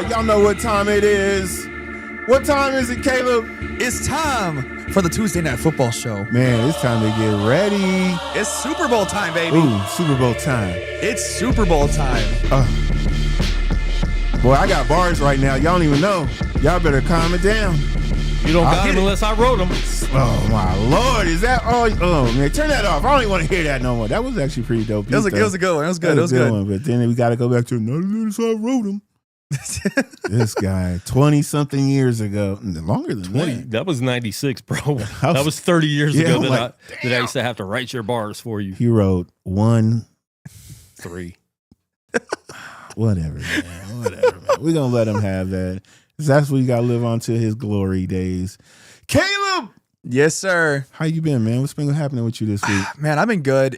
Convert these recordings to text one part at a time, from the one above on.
Y'all know what time it is. What time is it, Caleb? It's time for the Tuesday Night Football Show. Man, it's time to get ready. It's Super Bowl time, baby. Ooh, Super Bowl time. It's Super Bowl time. Boy, I got bars right now. Y'all don't even know. Y'all better calm it down. You don't got them unless I wrote them. Oh, my Lord. Is that all? Oh, man. Turn that off. I don't even want to hear that no more. That was actually pretty dope. It was a good one. It was good. It was good. One, but then we got to go back to none of this I wrote them. This guy, 20-something years ago. Longer than 20. That was 96, bro. That was 30 years ago that I used to have to write your bars for you. He wrote 1, 3. Whatever, man. Whatever, man. We're going to let him have that. That's what you got to live on to his glory days. Caleb! Yes, sir. How you been, man? What's been happening with you this week? Man, I've been good.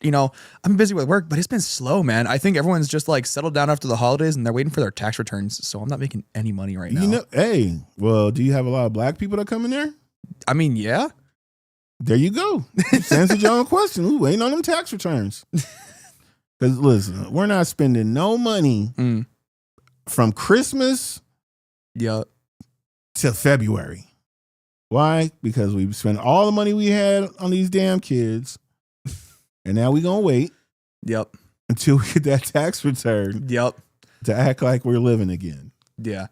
I'm busy with work, but it's been slow, man. I think everyone's just like settled down after the holidays and they're waiting for their tax returns. So I'm not making any money right now. Hey, well, do you have a lot of black people that come in there? I mean, yeah. There you go. Answered your own question. Ooh, waiting on them tax returns. Because listen, we're not spending no money from Christmas to February. Why? Because we spent all the money we had on these damn kids. And now we're going to wait until we get that tax return to act like we're living again. Yeah.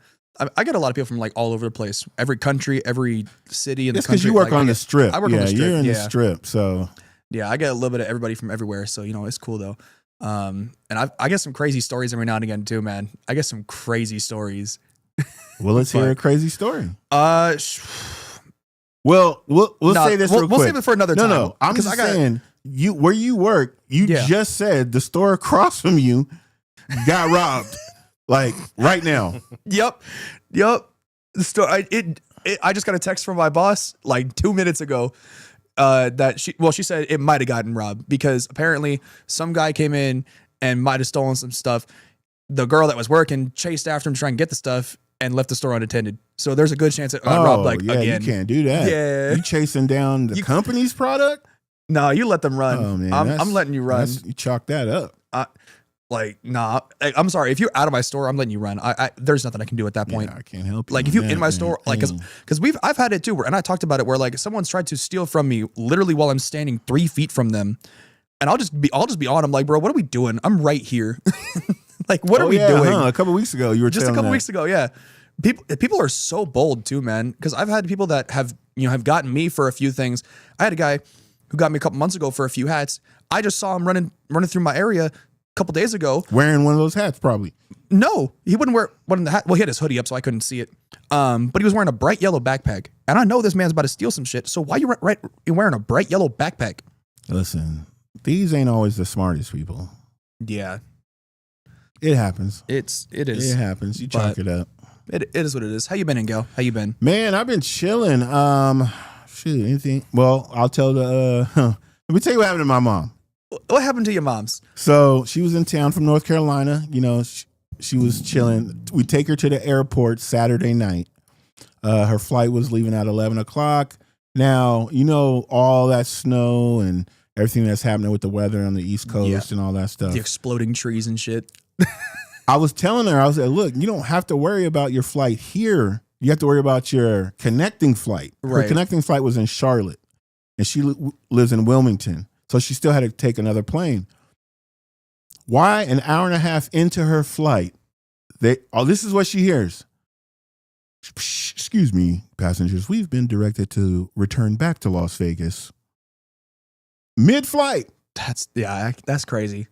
I get a lot of people from like all over the place. Every country, every city in the country. It's because you work on the strip. I work on the strip. You're in the strip, so. Yeah, I get a little bit of everybody from everywhere, so, it's cool, though. And I get some crazy stories every now and again, too, man. I get some crazy stories. Well, let's hear a crazy story. Well, we'll say this real quick. We'll save it for another time. No, I'm just saying. Where you work, just said the store across from you got robbed, like right now. Yep. The store. I just got a text from my boss like 2 minutes ago that she said it might have gotten robbed because apparently some guy came in and might have stolen some stuff. The girl that was working chased after him to try and get the stuff and left the store unattended. So there's a good chance it got robbed again. You can't do that. Yeah, you chasing down the company's product. No, you let them run. Oh, man, I'm letting you run. You chalk that up. I'm sorry. If you're out of my store, I'm letting you run. There's nothing I can do at that point. Yeah, I can't help you. Like if you in my store, like because I've had it too. And I talked about it where like someone's tried to steal from me literally while I'm standing 3 feet from them, and I'll just be on. I'm like, bro, what are we doing? I'm right here. Like, what are we doing? A couple weeks ago, you were just a couple weeks ago. Yeah, people are so bold too, man. Because I've had people that have gotten me for a few things. I had a guy who got me a couple months ago for a few hats. I just saw him running through my area a couple days ago. Wearing one of those hats, probably. No, he wouldn't wear one of the hat. Well, he had his hoodie up, so I couldn't see it. But he was wearing a bright yellow backpack. And I know this man's about to steal some shit. So why you wearing a bright yellow backpack? Listen, these ain't always the smartest people. Yeah. It happens. It is. It happens. You chalk it up. It is what it is. How you been, Ingo? How you been? Man, I've been chilling. Anything? Well, I'll tell let me tell you what happened to my mom. What happened to your mom's? So she was in town from North Carolina. She was chilling. We take her to the airport Saturday night. Her flight was leaving at 11 o'clock. Now, all that snow and everything that's happening with the weather on the East Coast and all that stuff. The exploding trees and shit. I was telling her, I was like, look, you don't have to worry about your flight here. You have to worry about your connecting flight. Her connecting flight was in Charlotte, and she lives in Wilmington. So she still had to take another plane. Why? An hour and a half into her flight, this is what she hears. Excuse me, passengers. We've been directed to return back to Las Vegas. Mid-flight. That's crazy.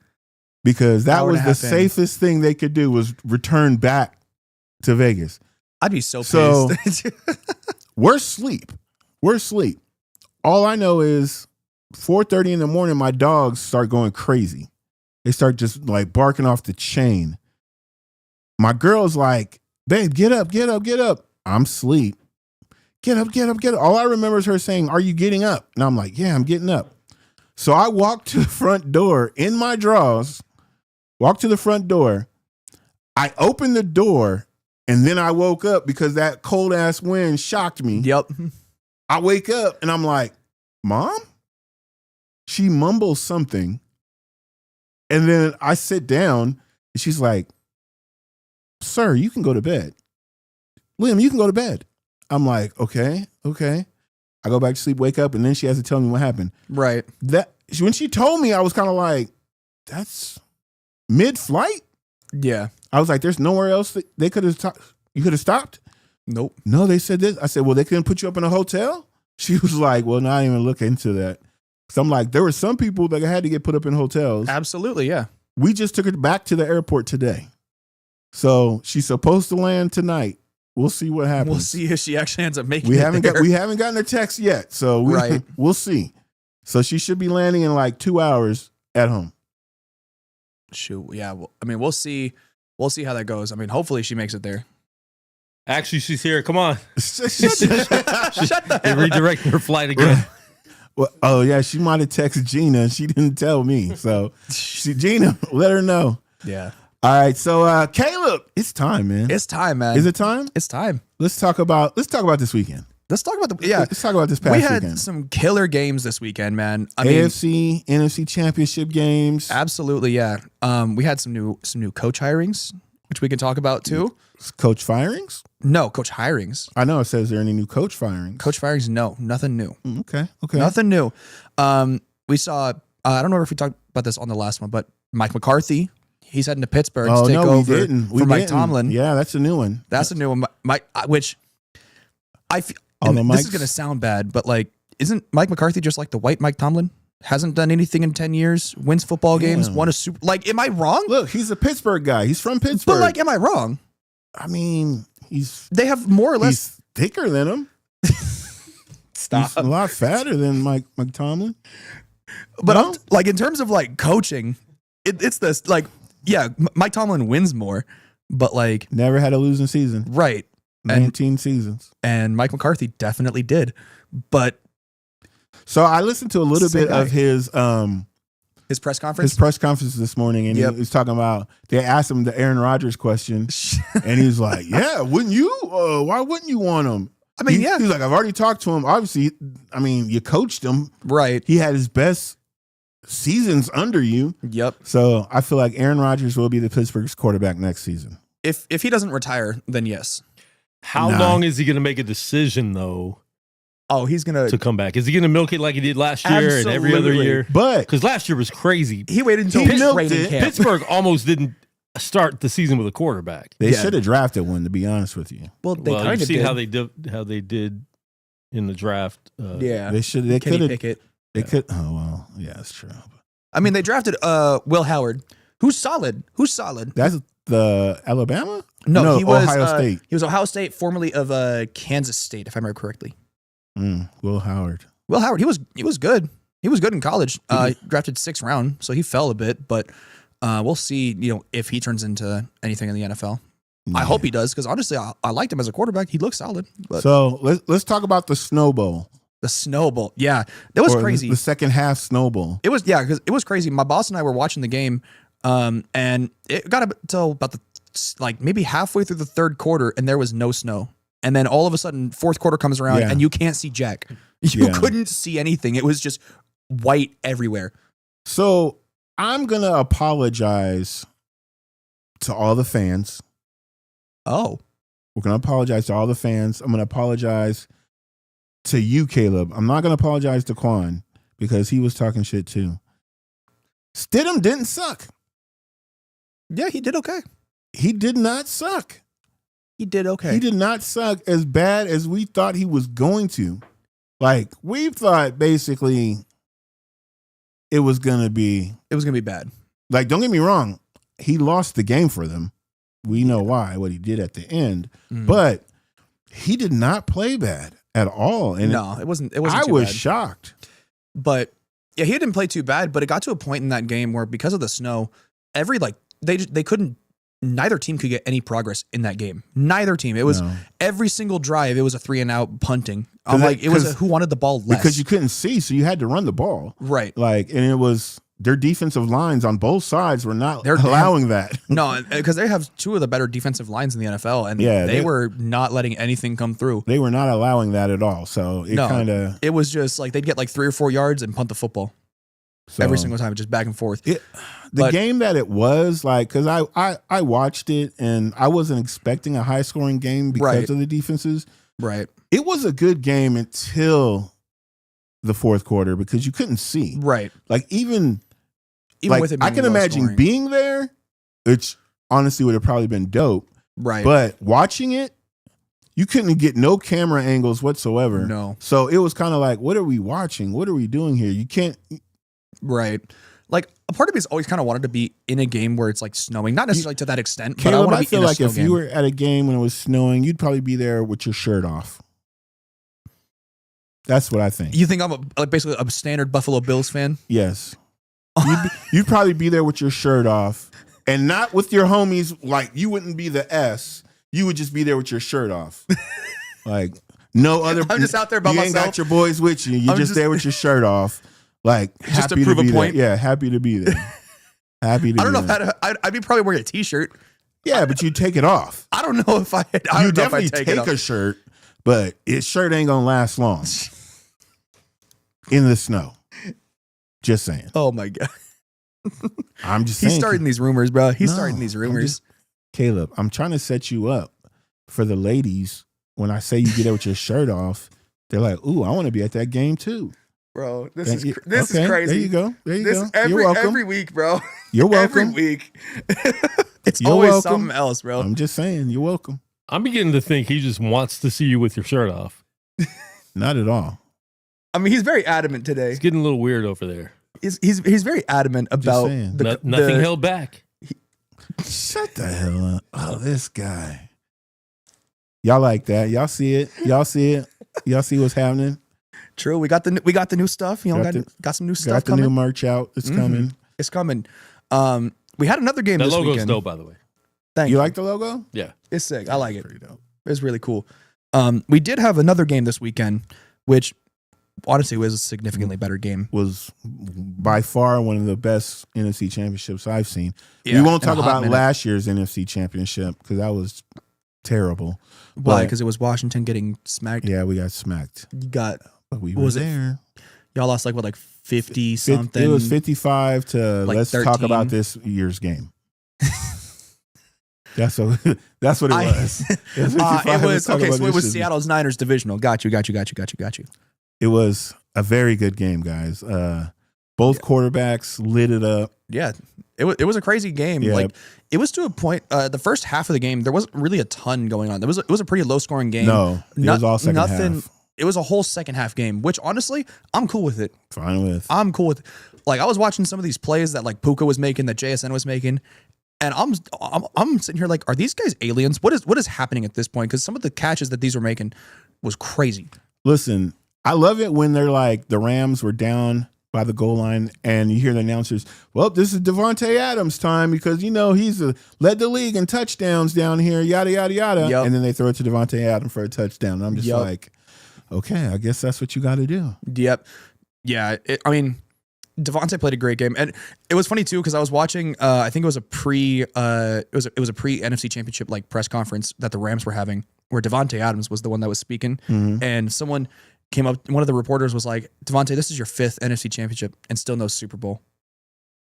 Because that was the safest thing they could do was return back to Vegas. I'd be so pissed. We're asleep. All I know is 4:30 in the morning, my dogs start going crazy. They start just like barking off the chain. My girl's like, babe, get up, get up, get up. I'm asleep. Get up, get up, get up. All I remember is her saying, are you getting up? And I'm like, yeah, I'm getting up. So I walked to the front door in my drawers, walked to the front door. I opened the door and then I woke up because that cold ass wind shocked me. Yep. I wake up and I'm like, Mom? She mumbles something. And then I sit down and she's like, sir, you can go to bed. Liam, you can go to bed. I'm like, okay. I go back to sleep, wake up, and then she has to tell me what happened. Right. When she told me, I was kind of like, that's mid-flight? Yeah. I was like, there's nowhere else that they could have you could have stopped? Nope. No, they said this. I said, well, they couldn't put you up in a hotel? She was like, well, not even look into that. So I'm like, there were some people that had to get put up in hotels. Absolutely, yeah. We just took her back to the airport today. So she's supposed to land tonight. We'll see what happens. We'll see if she actually ends up making we it haven't there. we haven't gotten her text yet. So Right. We'll see. So she should be landing in like 2 hours at home. Shoot, yeah. Well, I mean, we'll see. We'll see how that goes. I mean, hopefully she makes it there. Actually, she's here. Come on. Shut the They hell up. redirect her flight again. Well, oh yeah, she might have texted Gina and she didn't tell me. So Gina, let her know. Yeah. All right, so Caleb, it's time, man. It's time, man. Is it time? It's time. Let's talk about this weekend. Let's talk about Let's talk about this past we had weekend. some killer games this weekend, man. I mean, AFC, NFC championship games. absolutely, yeah. We had some new coach hirings, which we can talk about too. Coach firings? No, coach hirings. I know it says there any new coach firings. Coach firings, no, nothing new. Okay. Nothing new. We saw, I don't know if we talked about this on the last one, but Mike McCarthy, he's heading to Pittsburgh to take over we didn't. for Mike Tomlin. Yeah, that's a new one. That's a new one. Mike, which I feel, All the this is mics? going to sound bad, but like, isn't Mike McCarthy just like the white Mike Tomlin? Hasn't done anything in 10 years, wins football games, Yeah. won a super, like, am I wrong? Look, he's a Pittsburgh guy. He's from Pittsburgh. But like, am I wrong? I mean, They have more or less. he's thicker than him. Stop. He's a lot fatter than Mike Tomlin. But No? like in terms of like coaching, it's this like, yeah, Mike Tomlin wins more, but like, Never had a losing season. right. And 19 seasons. and Mike McCarthy definitely did, but So I listened to a little Same bit guy. of his press conference. press conference this morning, and Yep. he was talking about, they asked him the Aaron Rodgers question, and he was like, yeah, wouldn't you? Why wouldn't you want him? I mean, yeah, He's like, I've already talked to him. Obviously, I mean, you coached him. right. He had his best seasons under you. Yep. So I feel like Aaron Rodgers will be the Pittsburgh's quarterback next season. If he doesn't retire, then yes. How Nah. long is he going to make a decision, though, Oh, he's gonna. to come back? Is he going to milk it like he did last year and every other Absolutely. year? But Because last year was crazy. He waited until He milked training it. camp. Pittsburgh almost didn't start the season with a quarterback. they Yeah. should have drafted one, to be honest with you. Well, they Well, kind you've of seen did. how they did in the draft. Yeah. They could Kenny have. Pickett. They could. Oh well, yeah, that's true. I mean, they drafted Will Howard, who's solid. That's the Alabama. No, he was Ohio State. He was Ohio State, formerly of Kansas State, if I remember correctly. Will Howard. Will Howard, he was good. He was good in college. Drafted 6th round, so he fell a bit, but we'll see. If he turns into anything in the NFL. I hope he does, because honestly, I liked him as a quarterback. He looked solid. But So let's talk about the snowball. the snowball, yeah, that was Or crazy. The second half snowball. It was, yeah, because it was crazy. My boss and I were watching the game, and it got up till about maybe halfway through the third quarter, and there was no snow. And then all of a sudden, fourth quarter comes around, Yeah. and you can't see jack. You Yeah. couldn't see anything. It was just white everywhere. So I'm gonna apologize to all the fans. Oh, We're gonna apologize to all the fans. I'm gonna apologize to you, Caleb. I'm not gonna apologize to Quan because he was talking shit too. Stidham didn't suck. yeah, he did okay. He did not suck. He did okay. He did not suck as bad as we thought he was going to. Like, we thought basically it was going to be, It was gonna be bad. like, don't get me wrong. He lost the game for them. We know why, what he did at the end. Mm. But he did not play bad at all. And no, it wasn't. It I wasn't. Too was bad. shocked. But Yeah, he didn't play too bad, but it got to a point in that game where because of the snow, they couldn't. Neither team could get any progress in that game. Neither team. It was every single drive. It was a 3-and-out punting. I'm like, it was who wanted the ball less because you couldn't see, so you had to run the ball. Right. Like, and it was their defensive lines on both sides were not allowing that. No, because they have two of the better defensive lines in the NFL, and they were not letting anything come through. They were not allowing that at all. So it was just like they'd get like 3 or 4 yards and punt the football every single time, just back and forth. The game that it was like, because I watched it and I wasn't expecting a high scoring game because of the defenses. Right. It was a good game until the fourth quarter because you couldn't see. Right. Like even like, with it being I can imagine being there, which honestly would have probably been dope. Right. But watching it, you couldn't get no camera angles whatsoever. No. So it was kind of like, what are we watching? What are we doing here? You can't. Right. Like a part of me has always kind of wanted to be in a game where it's like snowing, not necessarily to that extent, but Caleb, I want to be feel in a like snow if game. you were at a game when it was snowing, you'd probably be there with your shirt off. That's what I think. You think I'm basically a standard Buffalo Bills fan? Yes. You'd probably be there with your shirt off and not with your homies. Like you wouldn't be the S. You would just be there with your shirt off. Like no other. I'm just out there by you myself. You ain't got your boys with you. You're just there with your shirt off. Like just to prove a point. There. Yeah, happy to be there. Happy to. I don't know there. I'd be probably wearing a t-shirt. Yeah, but you take it off. I don't know if I. You definitely take a shirt, but his shirt ain't gonna last long in the snow. Just saying. Oh my god. I'm just saying. He's starting these rumors, bro. He's starting these rumors. Caleb, I'm trying to set you up for the ladies. When I say you get it with your shirt off, they're like, "Ooh, I want to be at that game too." Bro, this is crazy. There you go. You're welcome. Every week, bro. You're welcome. Every week. You're always welcome. Something else, bro. I'm just saying, you're welcome. I'm beginning to think he just wants to see you with your shirt off. Not at all. I mean, he's very adamant today. It's getting a little weird over there. He's very adamant about nothing held back. Shut the hell up. Oh, this guy. Y'all like that. Y'all see it. Y'all see what's happening. True. We got the new stuff. You know, got some new stuff coming. Got the new merch out. It's coming. It's coming. We had another game this weekend. The logo's dope, by the way. Thank you. You like the logo? Yeah. It's sick. I like it. It's really cool. We did have another game this weekend, which honestly was a significantly better game. Was by far one of the best NFC championships I've seen. Yeah, we won't talk about last year's NFC championship because that was terrible. Why? Because it was Washington getting smacked. Yeah, we got smacked. But we were there. Y'all lost like 50 something. It was 55 to like let's 13. talk about this year's game. That's what it was. It was okay. So it was Seattle's Niners divisional. Got you. It was a very good game, guys. Both quarterbacks lit it up. Yeah, it was a crazy game. Yeah. Like it was to a point. The first half of the game, there wasn't really a ton going on. It was a pretty low scoring game. No, it was all second half. It was a whole second half game, which honestly, I'm cool with it. Fine with. I'm cool with. Like I was watching some of these plays that like Puka was making, that JSN was making, and I'm sitting here like, are these guys aliens? What is happening at this point? Because some of the catches that these were making was crazy. Listen, I love it when they're like the Rams were down by the goal line and you hear the announcers, well, this is Devontae Adams time because, you know, he's led the league in touchdowns down here, yada, yada, yada. Yep. And then they throw it to Devontae Adams for a touchdown. And I'm just like, okay, I guess that's what you got to do. Yep. Yeah. I mean, Devontae played a great game. And it was funny too, because I was watching, I think it was a pre NFC championship like press conference that the Rams were having where Devontae Adams was the one that was speaking. Mm-hmm. And someone came up, one of the reporters was like, Devontae, this is your 5th NFC championship and still no Super Bowl.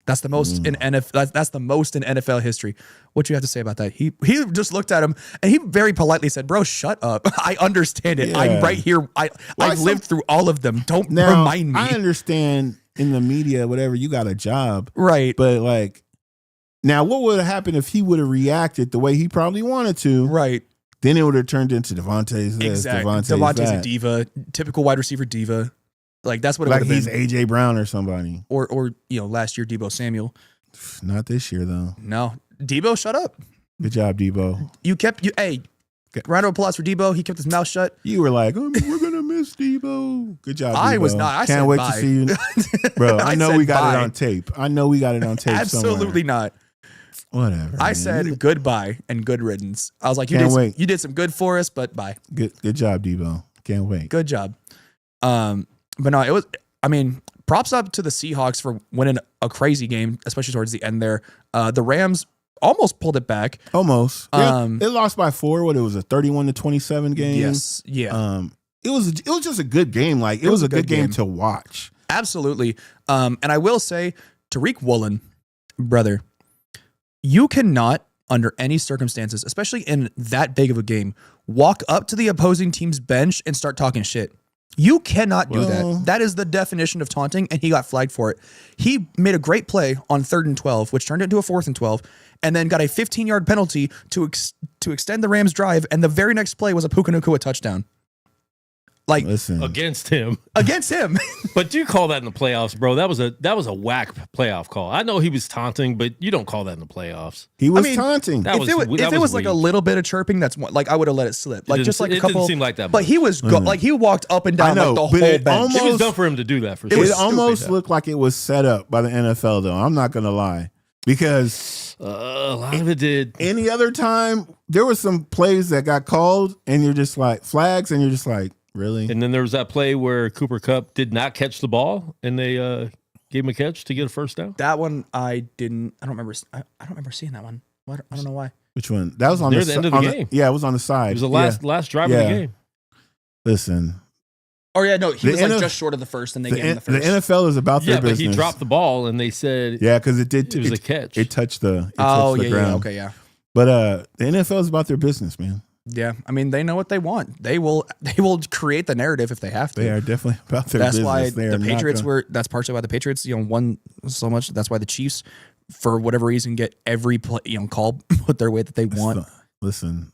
That's the most in NFL. That's the most in NFL history. What do you have to say about that? He just looked at him and he very politely said, "Bro, shut up. I understand it. Yeah. I'm right here. I've lived through all of them. Don't remind me." I understand in the media, whatever. You got a job, right? But like, now what would have happened if he would have reacted the way he probably wanted to? Right. Then it would have turned into Devontae's this, exactly. Devontae's a diva, typical wide receiver diva. Like that's what it like would have been. He's AJ Brown or somebody, or you know, last year Deebo Samuel. Not this year though. No, Deebo, shut up. Good job, Deebo. Hey, Round of applause for Debo. He kept his mouth shut. You were like, oh, we're gonna miss Debo. Good job. I Debo. was not. I Can't said wait bye. to see you, bro. I know we got bye. it on tape. I know we got it on tape. Absolutely somewhere. not. Whatever. I man. said goodbye and good riddance. I was like, Can't wait. You did some good for us, but bye. Good job, Debo. Can't wait. Good job. But no, it was. I mean, props up to the Seahawks for winning a crazy game, especially towards the end there. The Rams almost pulled it back. Almost. It lost by 4. What it was a 31-27 game. Yes. Yeah. It was just a good game. Like it was a good game to watch. Absolutely. And I will say, Tariq Woolen, brother, you cannot, under any circumstances, especially in that big of a game, walk up to the opposing team's bench and start talking shit. You cannot do that. That is the definition of taunting, and he got flagged for it. He made a great play on 3rd and 12, which turned into a 4th and 12, and then got a 15-yard penalty to extend the Rams' drive, and the very next play was a Puka Nacua touchdown. Like, listen, against him. But do you call that in the playoffs, bro? That was a whack playoff call. I know he was taunting, but you don't call that in the playoffs. He was taunting. If it was like a little bit of chirping, that's like I would have let it slip. Like just like a couple. It didn't seem like that. But he was like he walked up and down like the whole bench. It was done for him to do that. For sure. It almost looked like it was set up by the NFL, though. I'm not gonna lie, because a lot of it did. Any other time, there were some plays that got called, and you're just like flags, and you're just like, really? And then there was that play where Cooper Kupp did not catch the ball, and they gave him a catch to get a first down. That one I didn't. I don't remember. I don't remember seeing that one. I don't know why. Which one? That was on the end of the game. Yeah, it was on the side. It was the last drive of the game. Listen. Oh yeah, no, he was like just short of the first, and they gave him the first. The NFL is about their business. Yeah, but he dropped the ball, and they said, because it was a catch. It touched the. Ground. Okay, yeah. But the NFL is about their business, man. Yeah, I mean they know what they want. They will create the narrative if they have to. They are definitely about their business. That's why the Patriots that's partially why the Patriots won so much. That's why the Chiefs, for whatever reason, get every play, call put their way that they want. Listen,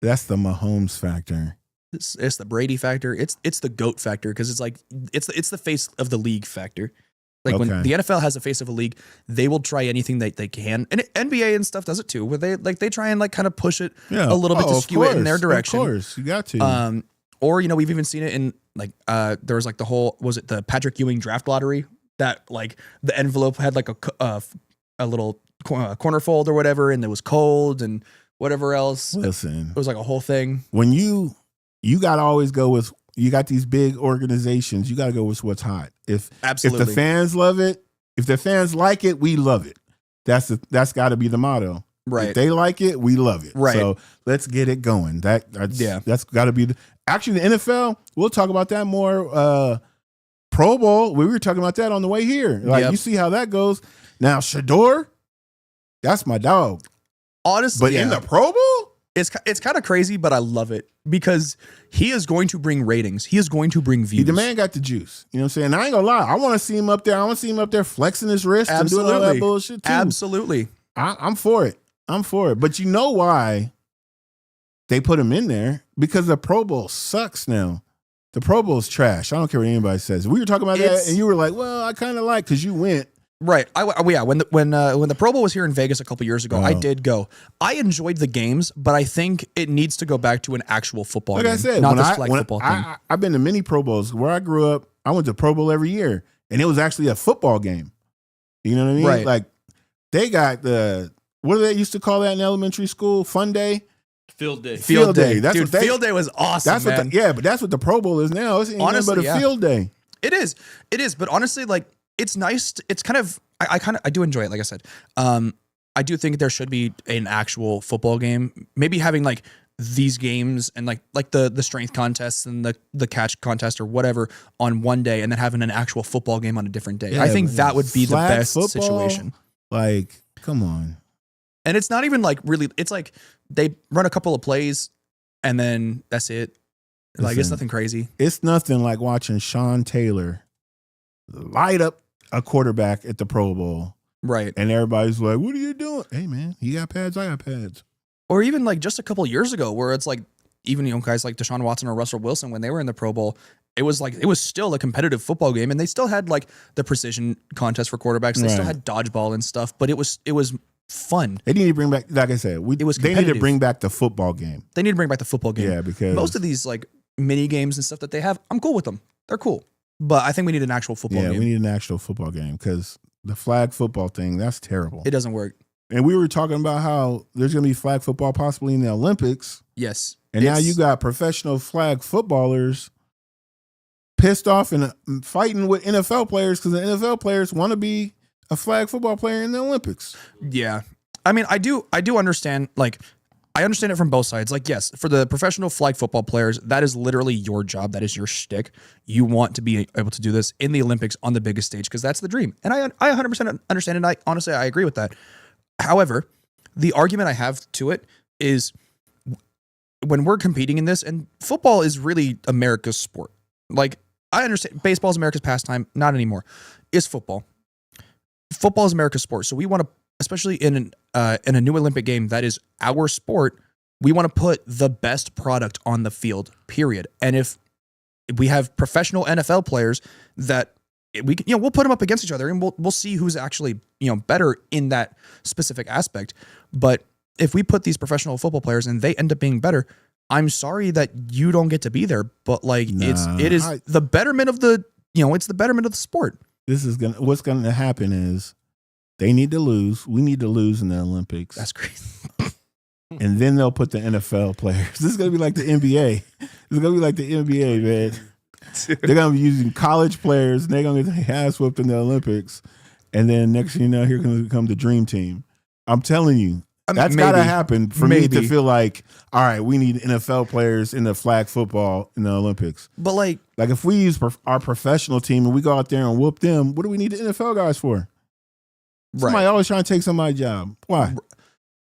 that's the Mahomes factor. It's the Brady factor. It's the GOAT factor, because it's like it's the face of the league factor. Like when the NFL has a face of a league, they will try anything that they can, and NBA and stuff does it too. Where they try and like kind of push it a little bit to skew it in their direction. Of course, you got to. Or we've even seen it in like there was like the Patrick Ewing draft lottery that like the envelope had like a little corner fold or whatever, and it was cold and whatever else. Listen, it was like a whole thing. When you got to always go with. You got these big organizations. You got to go with what's hot. If the fans love it, if the fans like it, we love it. That's got to be the motto. Right. If they like it, we love it. Right. So let's get it going. That's got to be actually the NFL. We'll talk about that more. Pro Bowl. We were talking about that on the way here. Like you see how that goes. Now Shador, that's my dog. Honestly, but in the Pro Bowl. It's kind of crazy, but I love it because he is going to bring ratings. He is going to bring views. The man got the juice. You know what I'm saying? And I ain't gonna lie. I want to see him up there. I want to see him up there flexing his wrist and doing all that bullshit too. Absolutely. I'm for it. But you know why they put him in there? Because the Pro Bowl sucks now. The Pro Bowl's trash. I don't care what anybody says. We were talking about that, and you were like, well, I kind of like because you went. Right. When the Pro Bowl was here in Vegas a couple years ago, I did go. I enjoyed the games, but I think it needs to go back to an actual football game. Like I said, not this flag football thing. I've been to many Pro Bowls. Where I grew up, I went to Pro Bowl every year, and it was actually a football game. You know what I mean? Right. Like they got what do they used to call that in elementary school? Fun day? Field day. Field day. That's Dude, field day was awesome, man. But that's what the Pro Bowl is now. It's honestly but a field day. It is. But honestly, like, it's nice. It's kind of, I do enjoy it. Like I said, I do think there should be an actual football game. Maybe having like these games and like the strength contests and the catch contest or whatever on one day, and then having an actual football game on a different day. Yeah, I think that would be the best situation. Like, come on. And it's not even like really, it's like they run a couple of plays and then that's it. Like, it's nothing crazy. It's nothing like watching Sean Taylor light up a quarterback at the Pro Bowl. Right. And everybody's like, what are you doing? Hey, man, he got pads, I got pads. Or even like just a couple of years ago where it's like, even guys like Deshaun Watson or Russell Wilson, when they were in the Pro Bowl, it was still a competitive football game, and they still had like the precision contest for quarterbacks. They still had dodgeball and stuff, but it was fun. They need to bring back, like I said, they need to bring back the football game. They need to bring back the football game. Yeah, because most of these like mini games and stuff that they have, I'm cool with them. They're cool. But I think we need an actual football game. Yeah, we need an actual football game because the flag football thing, that's terrible. It doesn't work. And we were talking about how there's going to be flag football possibly in the Olympics. Yes. And now you got professional flag footballers pissed off and fighting with NFL players because the NFL players want to be a flag football player in the Olympics. Yeah. I mean, I do understand, like, I understand it from both sides. Like, yes, for the professional flag football players, that is literally your job. That is your shtick. You want to be able to do this in the Olympics on the biggest stage because that's the dream. And I 100% understand it. Honestly, I agree with that. However, the argument I have to it is when we're competing in this, and football is really America's sport. Like, I understand baseball is America's pastime. Not anymore. It's football. Football is America's sport. So we want to, especially in a new Olympic game that is our sport, we want to put the best product on the field, period. And if we have professional NFL players that we'll put them up against each other and we'll see who's actually, better in that specific aspect. But if we put these professional football players and they end up being better, I'm sorry that you don't get to be there, but it is the betterment of the, it's the betterment of the sport. What's going to happen is they need to lose. We need to lose in the Olympics. That's crazy. And then they'll put the NFL players. This is going to be like the NBA. This is going to be like the NBA, man. Dude. They're going to be using college players and they're going to get their ass whooped in the Olympics. And then next thing you know, here can come the dream team. I'm telling you, that's got to happen for me to feel like, all right, we need NFL players in the flag football in the Olympics. But like if we use our professional team and we go out there and whoop them, what do we need the NFL guys for? Somebody always trying to take somebody's job. Why?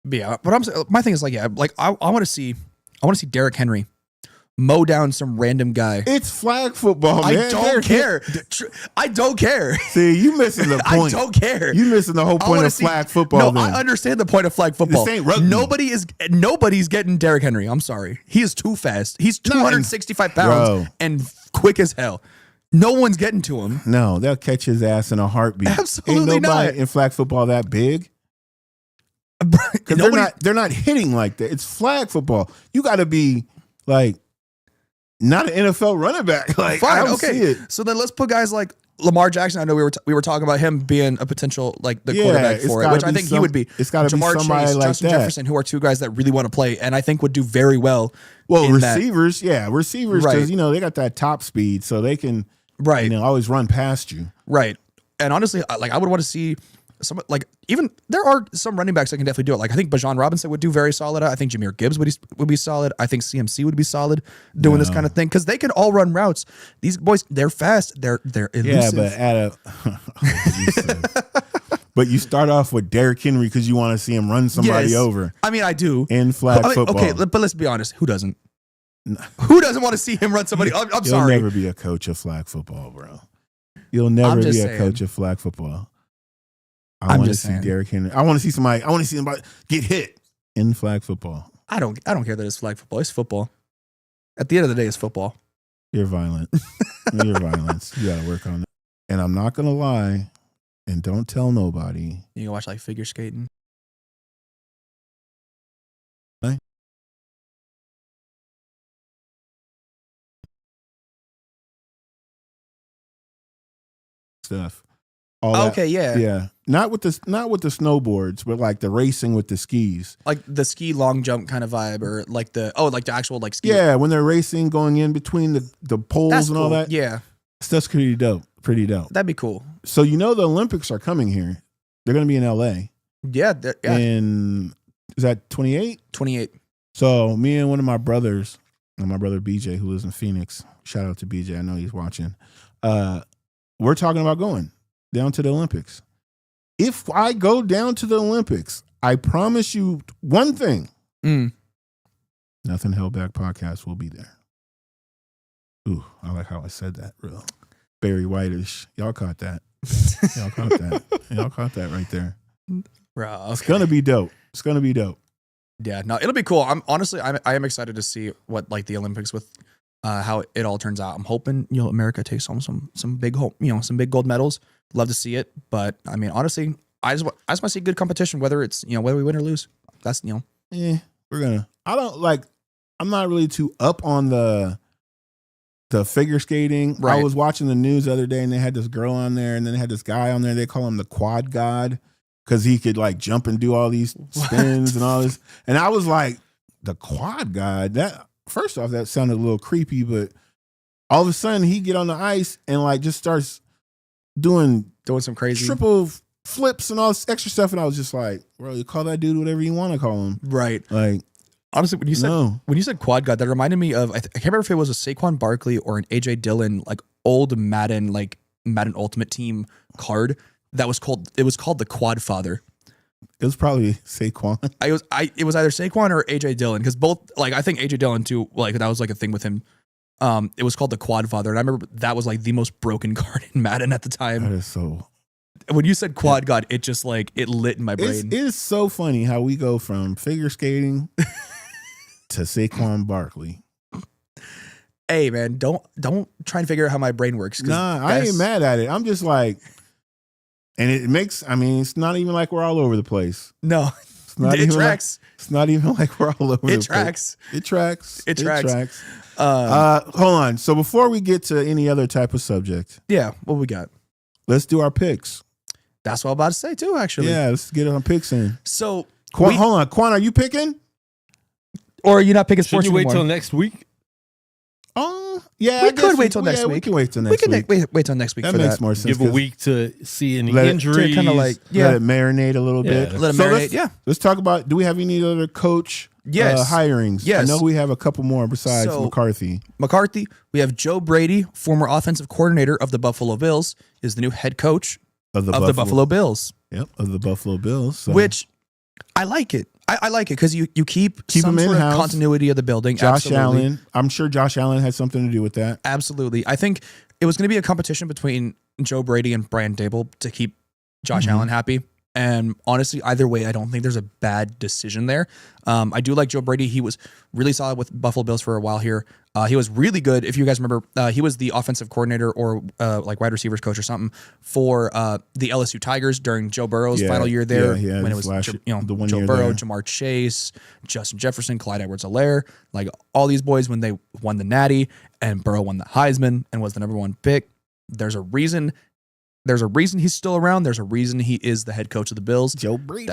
Yeah, but my thing is I want to see Derrick Henry mow down some random guy. It's flag football, man. I don't care. I don't care. See, you missing the point. I don't care. You missing the whole point of flag football. No, I understand the point of flag football. This ain't rugby. Nobody's getting Derrick Henry. I'm sorry. He is too fast. He's 265 pounds and quick as hell. No one's getting to him. No, they'll catch his ass in a heartbeat. Absolutely ain't nobody not. in flag football that big. Because they're not hitting like that. It's flag football. You got to be like not an NFL running back. Like, fine, I don't see it. So then let's put guys like Lamar Jackson. I know we were talking about him being a potential quarterback for it, which I think he would be. It's got to be somebody Chase, like Justin that. Jefferson, who are two guys that really want to play, and I think would do very well. Well, receivers, because they got that top speed, so they can always run past you. Right, and honestly, I would want to see. Even there are some running backs that can definitely do it. Like I think Bijan Robinson would do very solid. I think Jahmyr Gibbs would be solid. I think CMC would be solid doing this kind of thing because they can all run routes. These boys, they're fast. They're elusive. Yeah, but you start off with Derrick Henry because you want to see him run somebody over. I mean, I do in flag football. Okay, but let's be honest. Who doesn't? Who doesn't want to see him run somebody? I'm sorry. You'll never be a coach of flag football, bro. You'll never be a coach of flag football. I want to see Derrick Henry. I want to see somebody get hit in flag football. I don't care that it's flag football. It's football. At the end of the day, it's football. You're violent. You're violent. You got to work on it. And I'm not going to lie, and don't tell nobody. You can watch figure skating. Stuff. Yeah. Not with the snowboards, but like the racing with the skis, like the ski long jump kind of vibe, or like the actual ski. Yeah, when they're racing, going in between the poles and all that. Yeah, stuff's pretty dope. That'd be cool. So the Olympics are coming here. They're going to be in LA. Yeah, and is that 28? 28. So me and one of my brothers, and my brother BJ, who lives in Phoenix. Shout out to BJ. I know he's watching. We're talking about going down to the Olympics. If I go down to the Olympics, I promise you one thing. Nothing Held Back podcast will be there. Ooh, I like how I said that. Real Barry Whitish. Y'all caught that. Y'all caught that right there. Bro, okay. It's going to be dope. Yeah, no, it'll be cool. I am excited to see what the Olympics with how it all turns out. I'm hoping America takes home some big gold medals. Love to see it, but I mean, honestly, I just want to see good competition, whether it's whether we win or lose. That's we're gonna. I'm not really too up on the figure skating. Right. I was watching the news the other day, and they had this girl on there, and then they had this guy on there. They call him the Quad God because he could like jump and do all these spins and all this. And I was like, the Quad God. That first off, that sounded a little creepy, but all of a sudden he get on the ice and like just starts doing some crazy triple flips and all this extra stuff. And I was just like, bro, you call that dude whatever you want to call him. Right. Like, honestly, when you said Quad God, that reminded me of I can't remember if it was a Saquon Barkley or an AJ Dillon like old Madden Ultimate Team card that was called the Quad Father. It was probably Saquon. It was either Saquon or AJ Dillon because both like I think AJ Dillon too like that was like a thing with him. It was called the Quad Father, and I remember that was like the most broken card in Madden at the time. That is so. When you said Quad God, it just like it lit in my brain. It is so funny how we go from figure skating to Saquon Barkley. Hey man, don't try and figure out how my brain works. Nah, I ain't mad at it. I'm just like, and it makes. I mean, it's not even like we're all over the place. No, it tracks. It's not even like we're all over the place. It tracks. It tracks. Hold on. So before we get to any other type of subject, yeah, what we got? Let's do our picks. That's what I'm about to say too. Actually, yeah, let's get our picks in. So, hold on, Quan, are you picking? Or are you not picking sports? Should you wait till next week? Yeah, we could wait till next week. We can wait till next week. Wait till next week. That for makes more sense. Give a week to see any injuries. To kind of like let it marinate a little bit. Let it marinate. Let's talk about. Do we have any other coach? Hirings. Yes. I know we have a couple more besides McCarthy. We have Joe Brady, former offensive coordinator of the Buffalo Bills, is the new head coach of the Buffalo Bills. Yep, of the Buffalo Bills. So. Which I like it. I like it because you keep some sort of continuity of the building. Josh Allen. I'm sure Josh Allen had something to do with that. Absolutely. I think it was going to be a competition between Joe Brady and Brian Daboll to keep Josh Allen happy. And honestly, either way, I don't think there's a bad decision there. I do like Joe Brady. He was really solid with Buffalo Bills for a while here. He was really good. If you guys remember, he was the offensive coordinator or like wide receivers coach or something for the LSU Tigers during Joe Burrow's final year there. When it was Joe Burrow, Jamar Chase, Justin Jefferson, Clyde Edwards-Helaire, like all these boys when they won the Natty and Burrow won the Heisman and was the number one pick. There's a reason he's still around. There's a reason he is the head coach of the Bills. Joe Brady.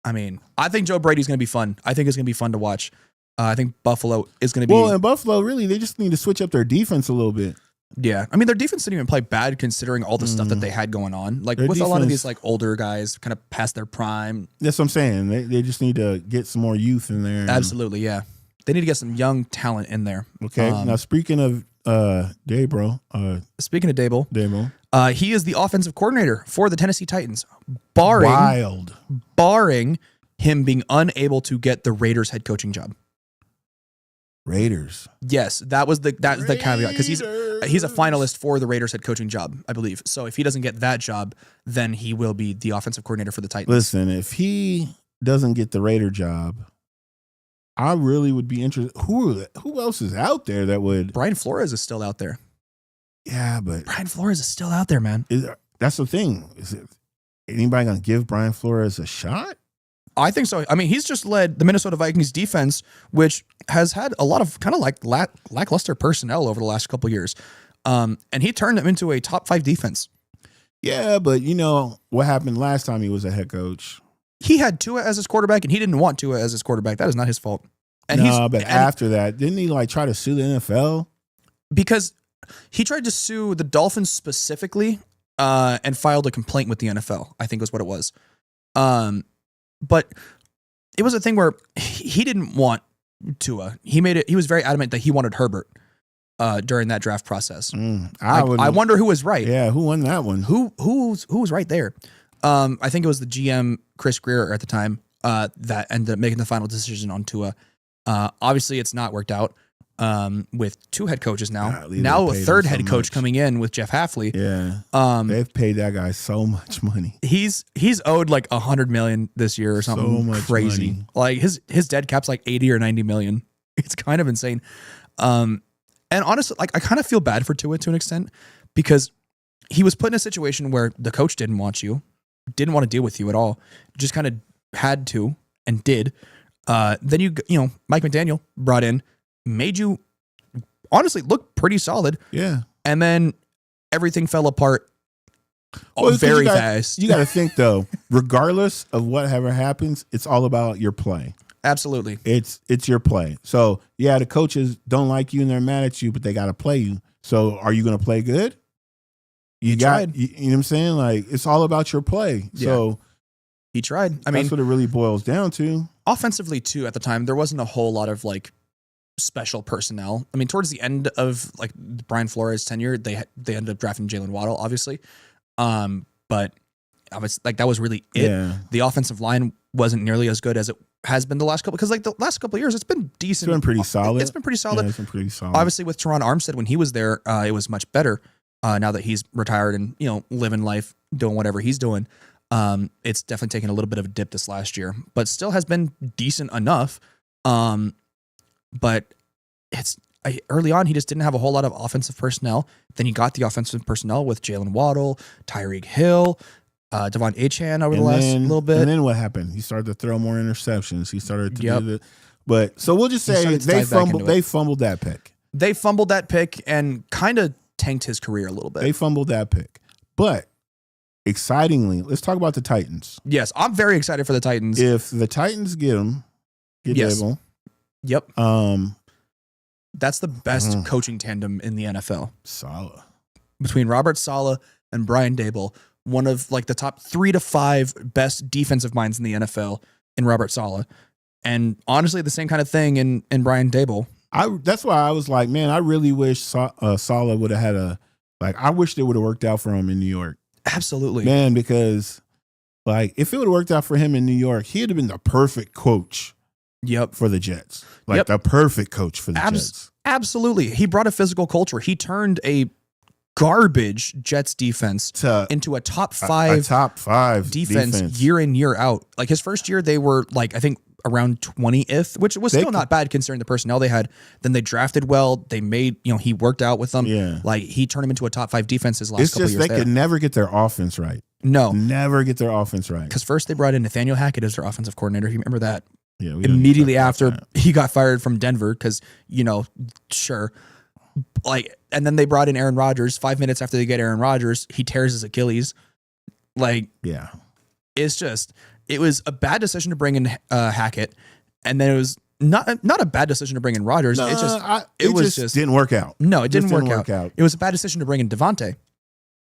I think Joe Brady's going to be fun. I think it's going to be fun to watch. I think Buffalo is going to be... Well, in Buffalo, really, they just need to switch up their defense a little bit. Yeah. I mean, their defense didn't even play bad considering all the stuff that they had going on. Like, with a lot of these like older guys kind of past their prime. That's what I'm saying. They just need to get some more youth in there. Absolutely, yeah. They need to get some young talent in there. Okay. Now, speaking of Daboll. Speaking of Daboll. He is the offensive coordinator for the Tennessee Titans, barring him being unable to get the Raiders head coaching job. Raiders. Yes, that's the caveat because he's a finalist for the Raiders head coaching job, I believe. So if he doesn't get that job, then he will be the offensive coordinator for the Titans. Listen, if he doesn't get the Raider job, I really would be interested. Who else is out there that would? Brian Flores is still out there. Yeah, but Brian Flores is still out there, man. That's the thing. Is anybody going to give Brian Flores a shot? I think so. I mean, he's just led the Minnesota Vikings defense, which has had a lot of kind of like lackluster personnel over the last couple of years. And he turned them into a top 5 defense. Yeah, but you know what happened last time he was a head coach? He had Tua as his quarterback, and he didn't want Tua as his quarterback. That is not his fault. And after that, didn't he like try to sue the NFL? Because he tried to sue the Dolphins specifically and filed a complaint with the NFL, I think was what it was. But it was a thing where he didn't want Tua. He was very adamant that he wanted Herbert during that draft process. I wonder who was right. Yeah, who won that one? Who was right there? I think it was the GM Chris Greer at the time that ended up making the final decision on Tua. Obviously, it's not worked out with 2 head coaches now. Now a 3rd head coach coming in with Jeff Hafley. Yeah, they've paid that guy so much money. He's owed like $100 million this year or something. So much crazy. Money. Like his dead cap's like 80 or 90 million. It's kind of insane. And honestly, like I kind of feel bad for Tua to an extent because he was put in a situation where the coach didn't want you. didn't want to deal with you at all, just kind of had to and did. Then you know, Mike McDaniel brought in, made you honestly look pretty solid. Yeah. And then everything fell apart very fast. You got to think though, regardless of whatever happens, it's all about your play. Absolutely. It's your play. So yeah, the coaches don't like you and they're mad at you, but they got to play you. So are you going to play good? You know what I'm saying? Like, it's all about your play. Yeah. So he tried. I mean, that's what it really boils down to. Offensively too, at the time, there wasn't a whole lot of like special personnel. I mean, towards the end of like Brian Flores' tenure, they ended up drafting Jalen Waddle, obviously. But I was like, that was really it. Yeah. The offensive line wasn't nearly as good as it has been the last couple, because like the last couple of years, it's been decent. It's been pretty solid. It's been pretty solid. Yeah, it's been pretty solid. Obviously, with Teron Armstead, when he was there, it was much better. Now that he's retired and, you know, living life, doing whatever he's doing, it's definitely taken a little bit of a dip this last year, but still has been decent enough. But early on, he just didn't have a whole lot of offensive personnel. Then he got the offensive personnel with Jalen Waddle, Tyreek Hill, Devon Achane over the last little bit. And then what happened? He started to throw more interceptions. He started to do the. But so we'll just say they fumbled that pick. They fumbled that pick and kind of tanked his career a little bit. They fumbled that pick. But excitingly, let's talk about the Titans. Yes, I'm very excited for the Titans. If the Titans get yes. Dable, yep. That's the best coaching tandem in the NFL. Saleh. Between Robert Saleh and Brian Dable, one of like the top 3 to 5 best defensive minds in the NFL in Robert Saleh. And honestly, the same kind of thing in Brian Dable. That's why I was like, man, I really wish Saleh would have had I wish it would have worked out for him in New York. Absolutely. Man, because like if it would have worked out for him in New York, he'd have been the perfect coach. Yep. For the Jets. Like the perfect coach for the Jets. Absolutely. He brought a physical culture. He turned a garbage Jets defense into a top 5 defense year in, year out. Like his first year, they were like, I think around 20th, which was still not bad considering the personnel they had. Then they drafted well. They made, you know, he worked out with them. Yeah. Like he turned them into a top 5 defense his last couple years. It's just they could never get their offense right. No. Never get their offense right. Because first they brought in Nathaniel Hackett as their offensive coordinator. You remember that? Yeah, immediately after he got fired from Denver, because, you know, sure. Like, and then they brought in Aaron Rodgers. 5 minutes after they get Aaron Rodgers, he tears his Achilles. Like, yeah, it was a bad decision to bring in Hackett, and then it was not a bad deciin to bring in Rodgers. No, it just didn't work out. No, it didn't work out. It was a bad decision to bring in Devontae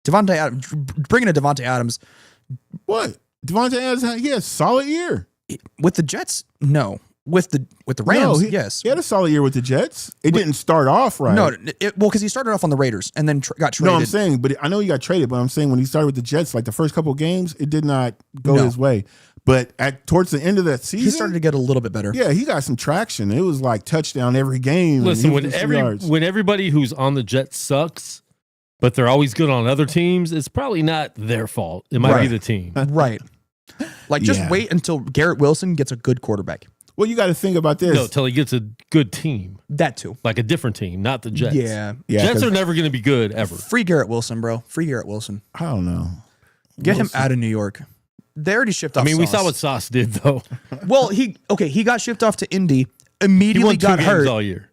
Adams. Bringing in Devontae Adams. What? Devontae Adams? He had a solid year. With the Jets, no. With the Rams, yes. He had a solid year with the Jets. It didn't start off right. No, because he started off on the Raiders and then got traded. No, I'm saying, but I know he got traded, but I'm saying when he started with the Jets, like the first couple of games, it did not go his way. But towards the end of that season, he started to get a little bit better. Yeah, he got some traction. It was like touchdown every game. Listen, when everybody who's on the Jets sucks, but they're always good on other teams, it's probably not their fault. It might be the team. Right. Like, just wait until Garrett Wilson gets a good quarterback. Well, you got to think about this. No, until he gets a good team. That too. Like a different team, not the Jets. Yeah. Jets are never going to be good, ever. Free Garrett Wilson, bro. Free Garrett Wilson. I don't know. Get him out of New York. They already shipped off. I mean, we saw what Sauce did, though. Well, he got shipped off to Indy, immediately got hurt. He won 2 games all year.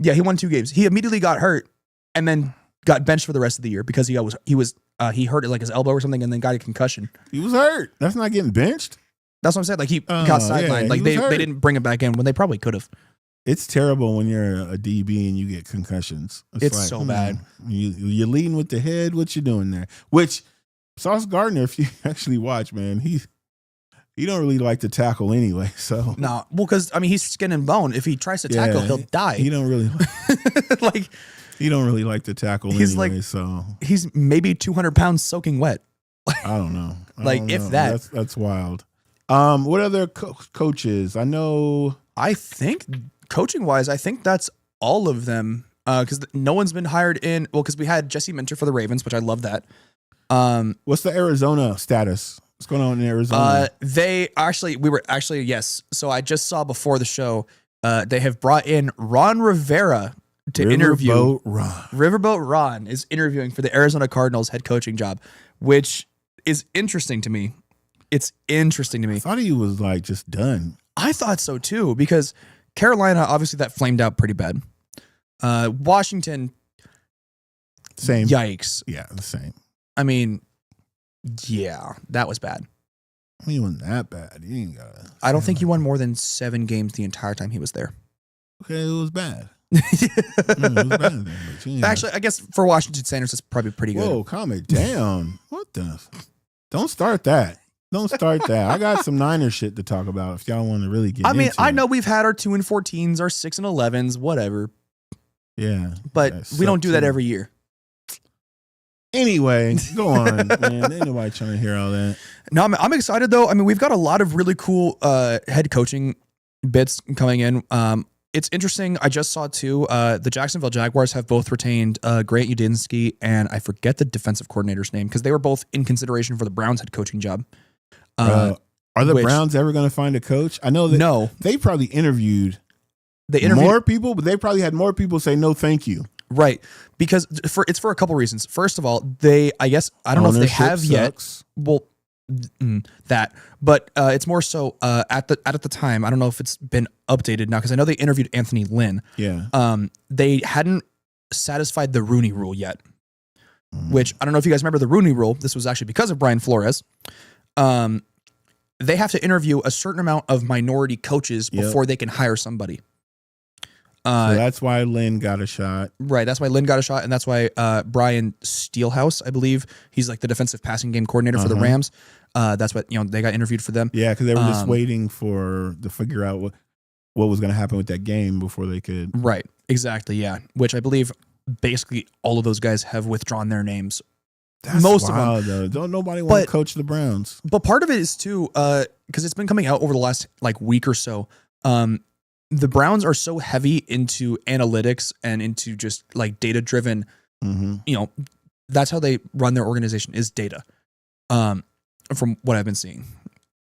Yeah, he won 2 games. He immediately got hurt and then got benched for the rest of the year because he hurt like his elbow or something and then got a concussion. He was hurt. That's not getting benched. That's what I'm saying. Like he got sidelined. Yeah, like they didn't bring him back in when they probably could have. It's terrible when you're a DB and you get concussions. It's like, so bad. You're leading with the head. What you doing there? Which Sauce Gardner, if you actually watch, man, he don't really like to tackle anyway. So no, well, because I mean he's skin and bone. If he tries to tackle, he'll die. He don't really like. He don't really like to tackle anyway. So he's maybe 200 pounds soaking wet. I don't know. If that. That's wild. What other coaches? I think coaching wise, I think that's all of them. Because no one's been hired in. Well, because we had Jesse Minter for the Ravens, which I love that. What's the Arizona status? What's going on in Arizona? Yes. So I just saw before the show, they have brought in Ron Rivera to interview. Ron. Riverboat Ron is interviewing for the Arizona Cardinals head coaching job, which is interesting to me. It's interesting to me. I thought he was like just done. I thought so too, because Carolina, obviously that flamed out pretty bad. Washington, Same. yikes. Yeah, the same. I mean, yeah, that was bad. I mean, it wasn't that bad. You ain't gotta. I don't think he won more than 7 games the entire time he was there. Okay, it was bad. It was bad then, but you ain't Actually, I guess for Washington Sanders, it's probably pretty good. Whoa, calm it down. What the? Don't start that. Don't start that. I got some Niner shit to talk about if y'all want to really get I mean, into I it. know we've had our 2-14s, our 6-11s, whatever, Yeah. but Yeah, we don't suck do that too. every year. Anyway, go on, man. Ain't nobody trying to hear all that. No, I'm excited though. I mean, we've got a lot of really cool head coaching bits coming in. It's interesting. I just saw too. The Jacksonville Jaguars have both retained Grant Udinski and I forget the defensive coordinator's name because they were both in consideration for the Browns head coaching job. Are the which- Browns ever going to find a coach? I know that No, they probably interviewed they interviewed more people, but they probably had more people say no, thank you. right because it's for a couple reasons. First of all, I guess I don't know if they Ownership have yet. sucks. Well, that, but it's more so at the time. I don't know if it's been updated now because I know they interviewed Anthony Lynn. Yeah. They hadn't satisfied the Rooney Rule yet, Mm. which I don't know if you guys remember the Rooney Rule. This was actually because of Brian Flores. They have to interview a certain amount of minority coaches Yep. before they can hire somebody. So that's why Lynn got a shot. Right. That's why Lynn got a shot, and that's why Brian Steelhouse, I believe, he's like the defensive passing game coordinator for the Uh-huh. Rams. That's what they got interviewed for them. Yeah, because they were just Um, waiting to figure out what was going to happen with that game before they could. Right. Exactly. Yeah. Which I believe basically all of those guys have withdrawn their names. That's Most of wild, though. Don't nobody want to But- coach the Browns. But part of it is too, because it's been coming out over the last like week or so. The Browns are so heavy into analytics and into just like data driven. Mm-hmm. That's how they run their organization is data. From what I've been seeing,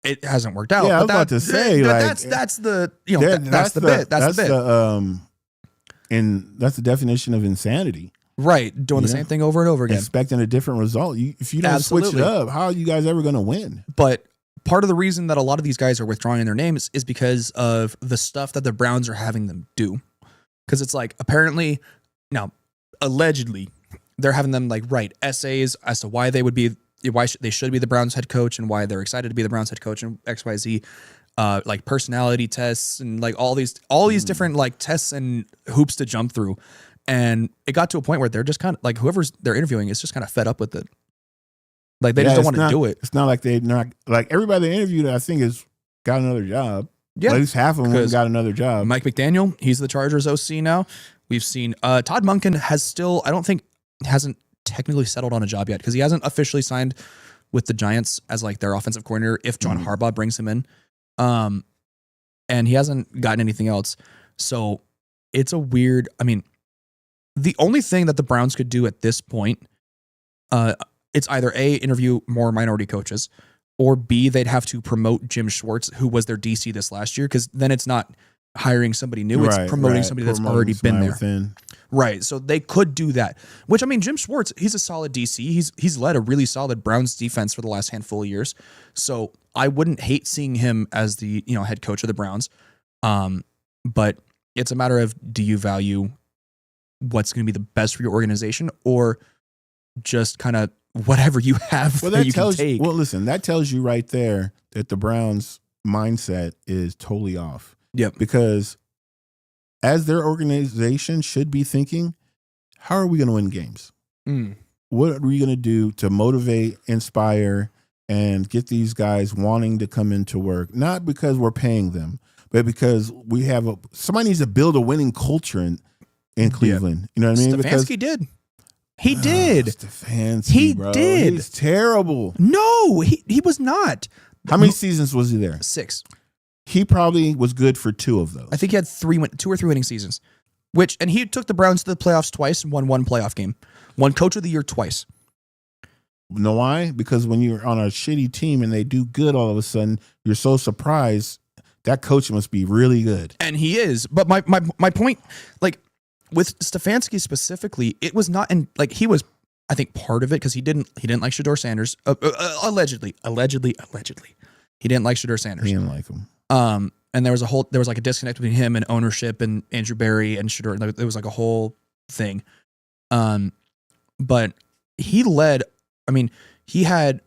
it hasn't worked out. Yeah, I was but about to say, that's like, that's the that's the bit. That's the bit. And that's the definition of insanity. Right, doing the Yeah. same thing over and over again. Expecting a different result. If you don't switch Absolutely. it up, how are you guys ever going to win? But part of the reason that a lot of these guys are withdrawing their names is because of the stuff that the Browns are having them do. Because it's like apparently, now allegedly, they're having them like write essays as to why they would be, they should be the Browns head coach and why they're excited to be the Browns head coach and XYZ. Like personality tests and like all these different like tests and hoops to jump through. And it got to a point where they're just kind of like whoever's they're interviewing is just kind of fed up with it. Like they just don't want to do it. It's not like they're not like everybody they interviewed. I think has got another job. Yeah. At least half of them Because got another job. Mike McDaniel, he's the Chargers OC now. We've seen Todd Monken has still, I don't think, hasn't technically settled on a job yet because he hasn't officially signed with the Giants as like their offensive coordinator if John Harbaugh brings him in. And he hasn't gotten anything else. So it's a weird, I mean, the only thing that the Browns could do at this point, it's either A, interview more minority coaches, or B, they'd have to promote Jim Schwartz, who was their DC this last year, because then it's not hiring somebody new, it's promoting somebody that's already been there. Within. Right. So they could do that. Which I mean, Jim Schwartz, he's a solid DC. He's led a really solid Browns defense for the last handful of years. So I wouldn't hate seeing him as the head coach of the Browns. But it's a matter of, do you value what's going to be the best for your organization or just kind of whatever you have Well, that that you tells can take? well, listen, that tells you right there that the Browns' mindset is totally off. Yep. Because as their organization should be thinking, how are we going to win games? What are we going to do to motivate, inspire, and get these guys wanting to come into work? Not because we're paying them, but because we have somebody needs to build a winning culture in Cleveland. You know what I mean? Stefanski did. He did. Stefanski, He bro. did. He's terrible. No, he was not. How many seasons was he there? 6. He probably was good for 2 of those. I think he had 2 or 3 winning seasons. And he took the Browns to the playoffs twice and won 1 playoff game. Won Coach of the Year twice. You know why? Because when you're on a shitty team and they do good all of a sudden, you're so surprised. That coach must be really good. And he is. But my point, like with Stefanski specifically, it was not in like he was I think part of it because he didn't like Shedeur Sanders. Allegedly, he didn't like Shedeur Sanders. He didn't like him. And there was like a disconnect between him and ownership and Andrew Berry and Shedeur. There was like a whole thing. But he led. I mean, he had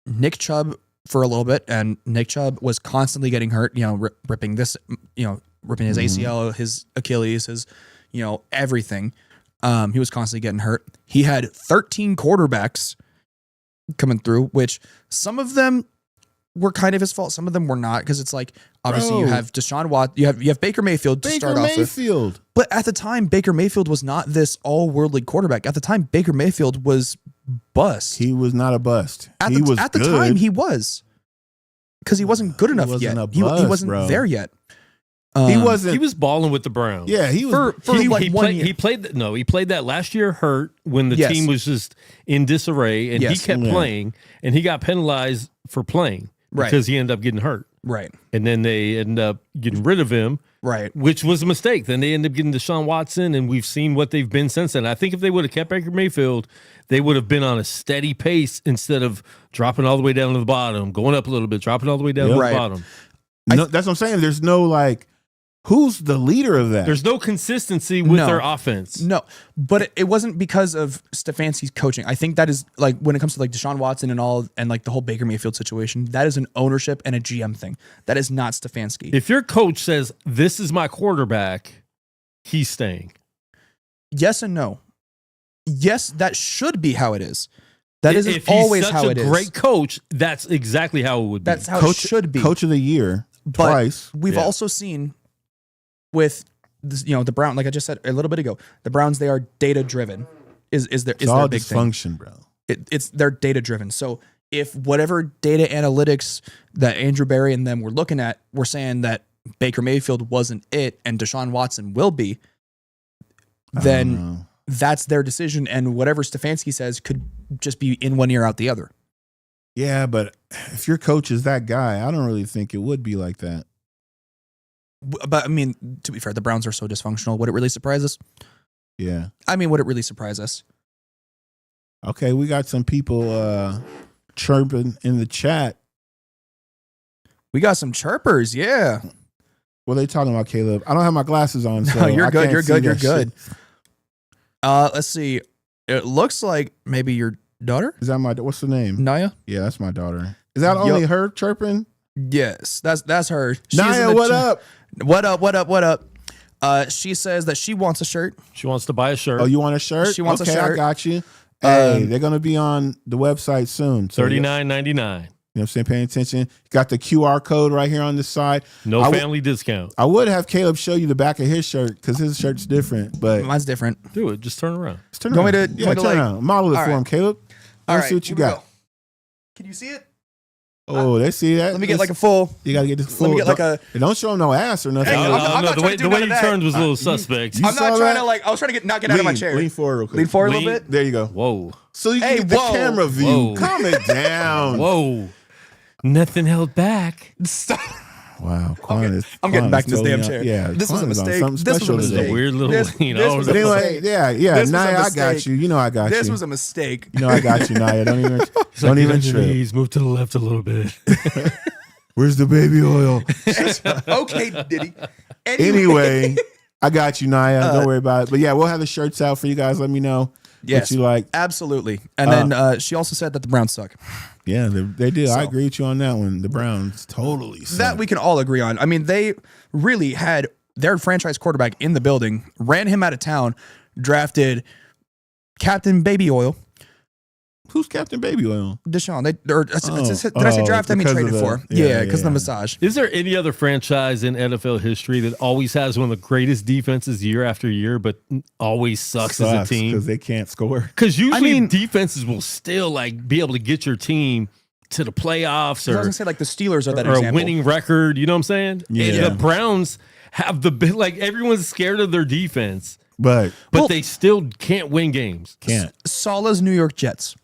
Nick Chubb for a little bit, and Nick Chubb was constantly getting hurt. Ripping his ACL, his Achilles, his everything. He was constantly getting hurt. He had 13 quarterbacks coming through, which some of them were kind of his fault. Some of them were not, because it's like obviously you have Deshaun Watson, you have Baker Mayfield to start off with. But at the time, Baker Mayfield was not this all-worldly quarterback. At the time, Baker Mayfield was bust. He was not a bust. At the time, he was, because he wasn't good enough yet. He wasn't there yet. He wasn't. He was balling with the Browns. Yeah, he was. He played that last year hurt when the team was just in disarray, and he kept playing, and he got penalized for playing because he ended up getting hurt. Right. And then they ended up getting rid of him. Right. Which was a mistake. Then they ended up getting Deshaun Watson, and we've seen what they've been since then. I think if they would have kept Baker Mayfield, they would have been on a steady pace instead of dropping all the way down to the bottom, going up a little bit, dropping all the way down to the bottom. No, that's what I'm saying. There's no who's the leader of that? There's no consistency with their offense. No, but it wasn't because of Stefanski's coaching. I think that is when it comes to Deshaun Watson and all, and the whole Baker Mayfield situation, that is an ownership and a GM thing. That is not Stefanski. If your coach says, this is my quarterback, he's staying. Yes and no. Yes, that should be how it is. That isn't always how it is. If he's such a great coach, that's exactly how it would be. That's how it should be. Coach of the year twice. We've also seen with the Browns, like I just said a little bit ago, the Browns, they are data driven. Is their big dysfunction, bro? They're data driven. So if whatever data analytics that Andrew Berry and them were looking at were saying that Baker Mayfield wasn't it and Deshaun Watson will be, then that's their decision, and whatever Stefanski says could just be in one ear out the other. Yeah, but if your coach is that guy, I don't really think it would be like that. But I mean, to be fair, the Browns are so dysfunctional. Would it really surprise us? Yeah. I mean, would it really surprise us? Okay, we got some people chirping in the chat. We got some chirpers, yeah. What are they talking about, Caleb? I don't have my glasses on, so you're good. You're good. You're good. Shit. Let's see. It looks like maybe your daughter. Is that what's the name? Naya. Yeah, that's my daughter. Is that only her chirping? Yes, that's her. Naya, what up? What up? She says that she wants a shirt. She wants to buy a shirt. Oh, you want a shirt? She wants a shirt. I got you. Hey, they're going to be on the website soon. So $39.99. You know what I'm saying? Paying attention. Got the QR code right here on the side. No family discount. I would have Caleb show you the back of his shirt because his shirt's different, but mine's different. Do it. Just turn around. Turn around. Turn around. Model it for him, Caleb. Let's see what you got. Can you see it? Oh, they see that. Let me get a full. You gotta get this full. Let me get don't show him no ass or nothing. Hey, the way you turned was a little suspect. I'm not trying to I was trying to not get out of my chair. Lean forward real quick. Lean forward a little bit. There you go. Whoa. So you can get the camera view. Whoa. Calm it down. Whoa. Nothing held back. Stop. Wow. I'm getting back in this damn chair. Yeah. This was a mistake. This was a weird little. Anyway, yeah. Naya, I got you. You know I got you. This was a mistake. You know I got you, Naya. Don't even trip. Please move to the left a little bit. Where's the baby oil? Okay, Diddy. Anyway, I got you, Naya. Don't worry about it. But yeah, we'll have the shirts out for you guys. Let me know what you like. Absolutely. And then she also said that the Browns suck. Yeah, they did. So, I agree with you on that one. The Browns totally suck. That we can all agree on. I mean, they really had their franchise quarterback in the building, ran him out of town, drafted Captain Baby Oil. Who's Captain Baby Oil? Deshaun. Did I say draft? I mean traded for. Yeah, because of the massage. Is there any other franchise in NFL history that always has one of the greatest defenses year after year, but always sucks as a team? Because they can't score. Because usually defenses will still be able to get your team to the playoffs, or I was gonna say the Steelers are that or example. A winning record. You know what I'm saying? Yeah. And the Browns have everyone's scared of their defense, but they still can't win games. Can't. Salah's New York Jets.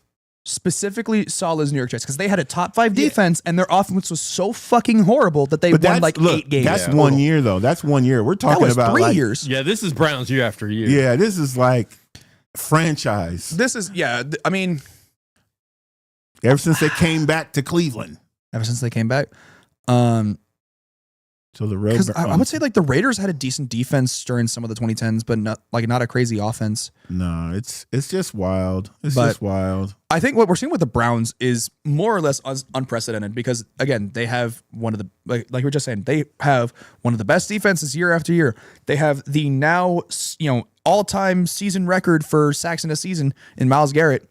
Specifically Salah's New York Jets, because they had a top 5 defense and their offense was so fucking horrible that they won 8 games. That's 1 year though. That's 1 year. We're talking about 3 years. Yeah, this is Browns year after year. Yeah, this is franchise. This is I mean, Ever since they came back to Cleveland. ever since they came back. So the road. Because I would say like the Raiders had a decent defense during some of the 2010s, but not a crazy offense. No, it's just wild. It's But- just wild. I think what we're seeing with the Browns is more or less unprecedented because again, they have one of the like we were just saying, they have one of the best defenses year after year. They have the now all-time season record for sacks in a season in Myles Garrett.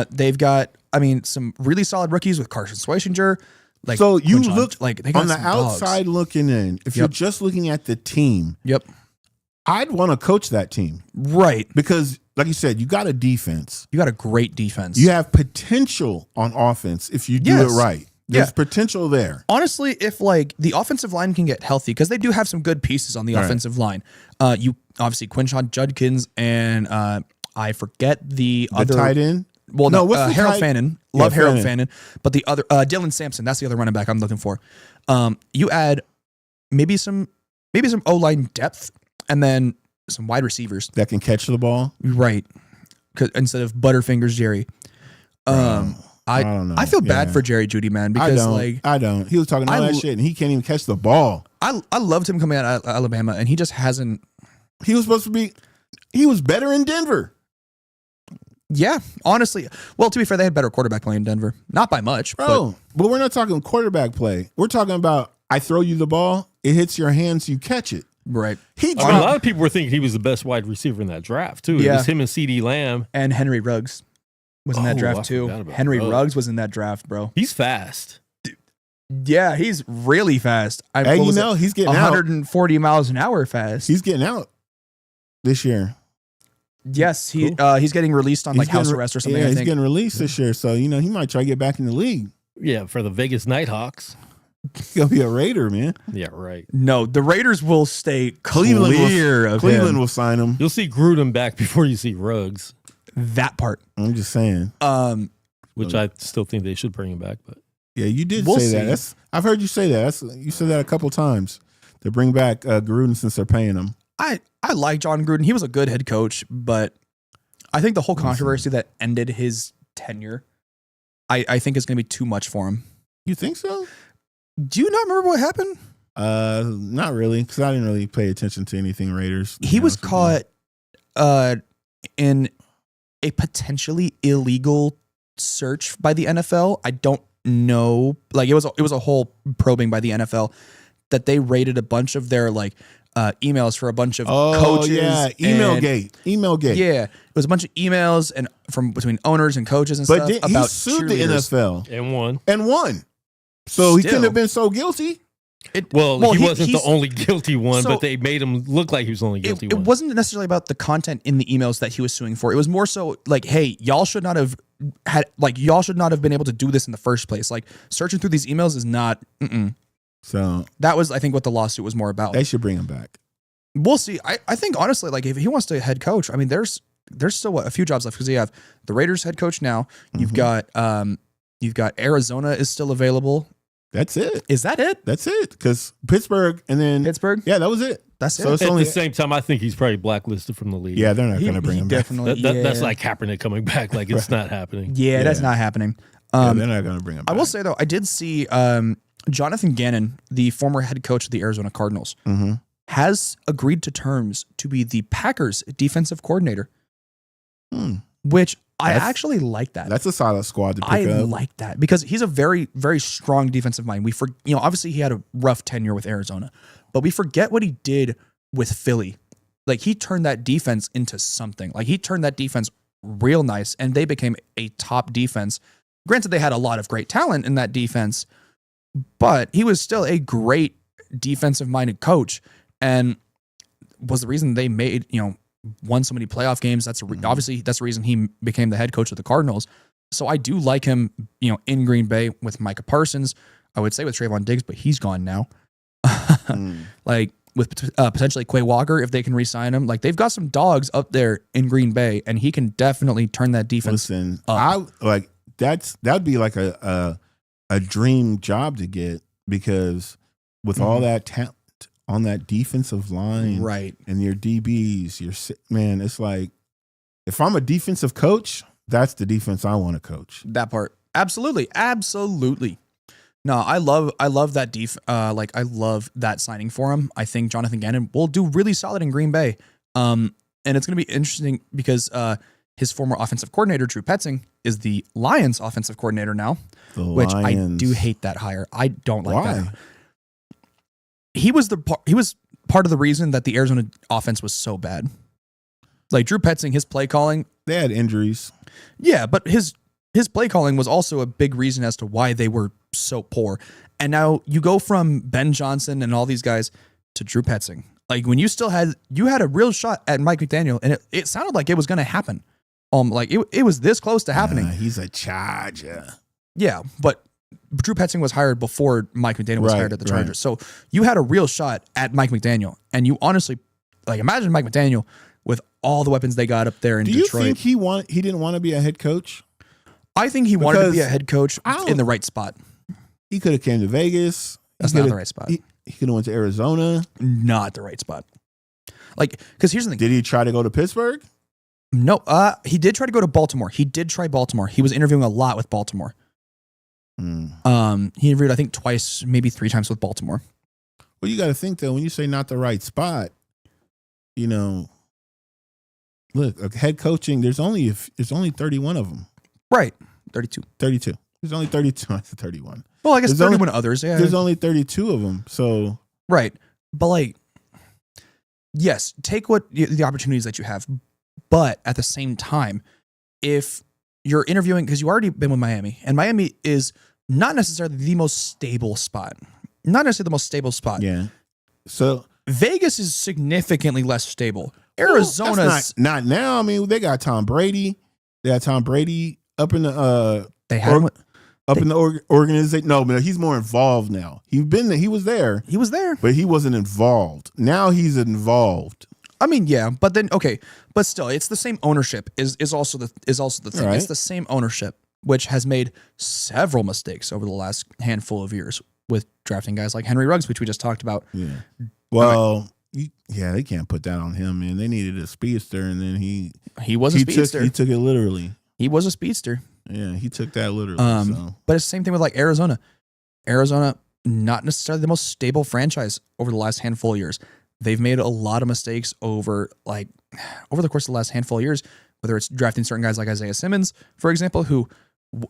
They've got some really solid rookies with Carson Schwarzenegger. Like So you Quinshon, look like they got on the some dogs. outside looking in. If you're Yep. just looking at the team, Yep. I'd want to coach that team Right. because, like you said, you got a defense. You got a great defense. You have potential on offense if you do Yes. it right. There's Yeah. potential there. Honestly, if like the offensive line can get healthy, because they do have some good pieces on the Right. offensive line. You obviously Quinshon Judkins and I forget the The other tight end. Well, No, no, what's the Harold tight- Fannin. Yeah, Love Harold Fannin. Fannin. But the other Dylan Sampson, that's the other running back I'm looking for. You add maybe some O-line depth and then some wide receivers. That can catch the ball. Right. 'Cause instead of Butterfingers Jerry. I don't know. I feel bad Yeah. for Jerry Jeudy, man, I because don't. like I don't. He was talking all I that l- shit, and he can't even catch the ball. I loved him coming out of Alabama, and he just hasn't. He was supposed to be. He was better in Denver. Yeah, honestly. Well, to be fair, they had better quarterback play in Denver, not by much, Bro, but we're not talking quarterback play. We're talking about I throw you the ball, it hits your hands, you catch it. but right. He A dropped. lot of people were thinking he was the best wide receiver in that draft too. It Yeah. was him and CD Lamb. And Henry Ruggs was in that Oh, I draft too. forgot about Henry Ruggs. Ruggs was in that draft, bro. He's fast. Yeah, he's really fast. Hey, you know, he's getting out. 140 miles an hour fast. He's getting out this year. Yes, he's getting released on like He's house getting- arrest or something. Yeah, I he's think. getting released this year, so he might try to get back in the league. Yeah, for the Vegas Nighthawks. He's gonna be a Raider, man. Yeah, right. No, the Raiders will stay Cleveland clear of Cleveland him. will sign him. You'll see Gruden back before you see Ruggs, That part. I'm just saying. which I still think they should bring him back. But Yeah, you did We'll say that. see. I've heard you say that. You said that a couple times. To bring back Gruden since they're paying him. I like John Gruden. He was a good head coach, but I think the whole controversy that ended his tenure, I think is going to be too much for him. You think so? Do you not remember what happened? Not really, because I didn't really pay attention to anything Raiders. to He be was honest with caught in a potentially illegal search by the NFL. I don't know. Like it was a whole probing by the NFL that they raided a bunch of their like emails for a bunch of you. Oh coaches. yeah, Emailgate. Yeah, it was a bunch of emails and from between owners and coaches and But stuff he about sued the cheerleaders. NFL and one. and won. So he Still. couldn't have been so guilty. Well, he wasn't the he's- only guilty one, So- but they made him look like he was the only guilty it one. wasn't necessarily about the content in the emails that he was suing for. It was more so like, hey, y'all should not have been able to do this in the first place. Like searching through these emails is not. So That was, I think, what the lawsuit was more about. they should bring him back. We'll see. I think honestly, like if he wants to head coach, I mean, there's still a few jobs left because you have the Raiders head coach now. You've got Arizona is still available. That's it. Is that it? That's it. Because Pittsburgh and then Pittsburgh. yeah, that was it. That's So it. it's At only the same time, I think he's probably blacklisted from the league. yeah, they're not going to bring He him back. definitely. That's yeah. like Kaepernick coming back. Like it's not happening. Yeah, that's Yeah. not happening. Yeah, they're not going to bring him I back. will say though, I did see Jonathan Gannon, the former head coach of the Arizona Cardinals, Mhm. has agreed to terms to be the Packers defensive coordinator, Hmm. which I That's- actually like that. That's a solid squad to pick I up. like that because he's a very, very strong defensive mind. Obviously he had a rough tenure with Arizona, but we forget what he did with Philly. Like he turned that defense into something. Like he turned that defense real nice and they became a top defense. Granted, they had a lot of great talent in that defense, but he was still a great defensive minded coach and was the reason they made, won so many playoff games. Obviously that's the reason he became the head coach of the Cardinals. So I do like him, in Green Bay with Micah Parsons. I would say with Trayvon Diggs, but he's gone now. Like with potentially Quay Walker, if they can re-sign him, like they've got some dogs up there in Green Bay, and he can definitely turn that defense. Listen, up. that'd be like a dream job to get because with all that talent on that defensive line, Right. and your DBs, it's like if I'm a defensive coach, that's the defense I want to coach. That part. Absolutely. Absolutely. No, I love that I love that signing for him. I think Jonathan Gannon will do really solid in Green Bay. And it's going to be interesting because his former offensive coordinator, Drew Petzing, is the Lions offensive coordinator now, which I do hate that hire. I don't like that. He was part of the reason that the Arizona offense was so bad. Like Drew Petzing, his play calling, they had injuries. Yeah, but his play calling was also a big reason as to why they were so poor. And now you go from Ben Johnson and all these guys to Drew Petzing. Like when you had a real shot at Mike McDaniel, and it sounded like it was going to happen. Like it was this close to happening. He's a Charger. Yeah, but Drew Petzing was hired before Mike McDaniel was hired at the Chargers. So you had a real shot at Mike McDaniel, and you honestly, like, imagine Mike McDaniel with all the weapons they got up there in Detroit. Do you think he didn't want to be a head coach? I think he wanted to be a head coach in the right spot. He could have came to Vegas. That's not the right spot. He could have went to Arizona. Not the right spot. Like, because here's the thing. Did he try to go to Pittsburgh? No, he did try to go to Baltimore. He did try Baltimore. He was interviewing a lot with Baltimore. He interviewed, I think, twice, maybe 3 times with Baltimore. Well, you got to think, though, when you say not the right spot, look, head coaching, there's only 31 of them. Right. 32. There's only 32. That's 31. Well, I guess 31 others. Yeah. There's only 32 of them. So. Right. But like, yes, take the opportunities that you have. But at the same time, if you're interviewing, because you already been with Miami, and Miami is not necessarily the most stable spot. Yeah. So Vegas is significantly less stable. Arizona's not now. I mean, they got Tom Brady. They got Tom Brady up in the in the organization. No, but he's more involved now. He was there, but he wasn't involved. Now he's involved. I mean, yeah, but then okay, but still, it's the same ownership. Is also the thing. Right. It's the same ownership, which has made several mistakes over the last handful of years with drafting guys like Henry Ruggs, which we just talked about. Yeah. Well, they can't put that on him, man. They needed a speedster, and then he was a speedster. He took it literally. He was a speedster. Yeah, he took that literally. But it's the same thing with like Arizona. Arizona, not necessarily the most stable franchise over the last handful of years. They've made a lot of mistakes over the course of the last handful of years, whether it's drafting certain guys like Isaiah Simmons, for example, who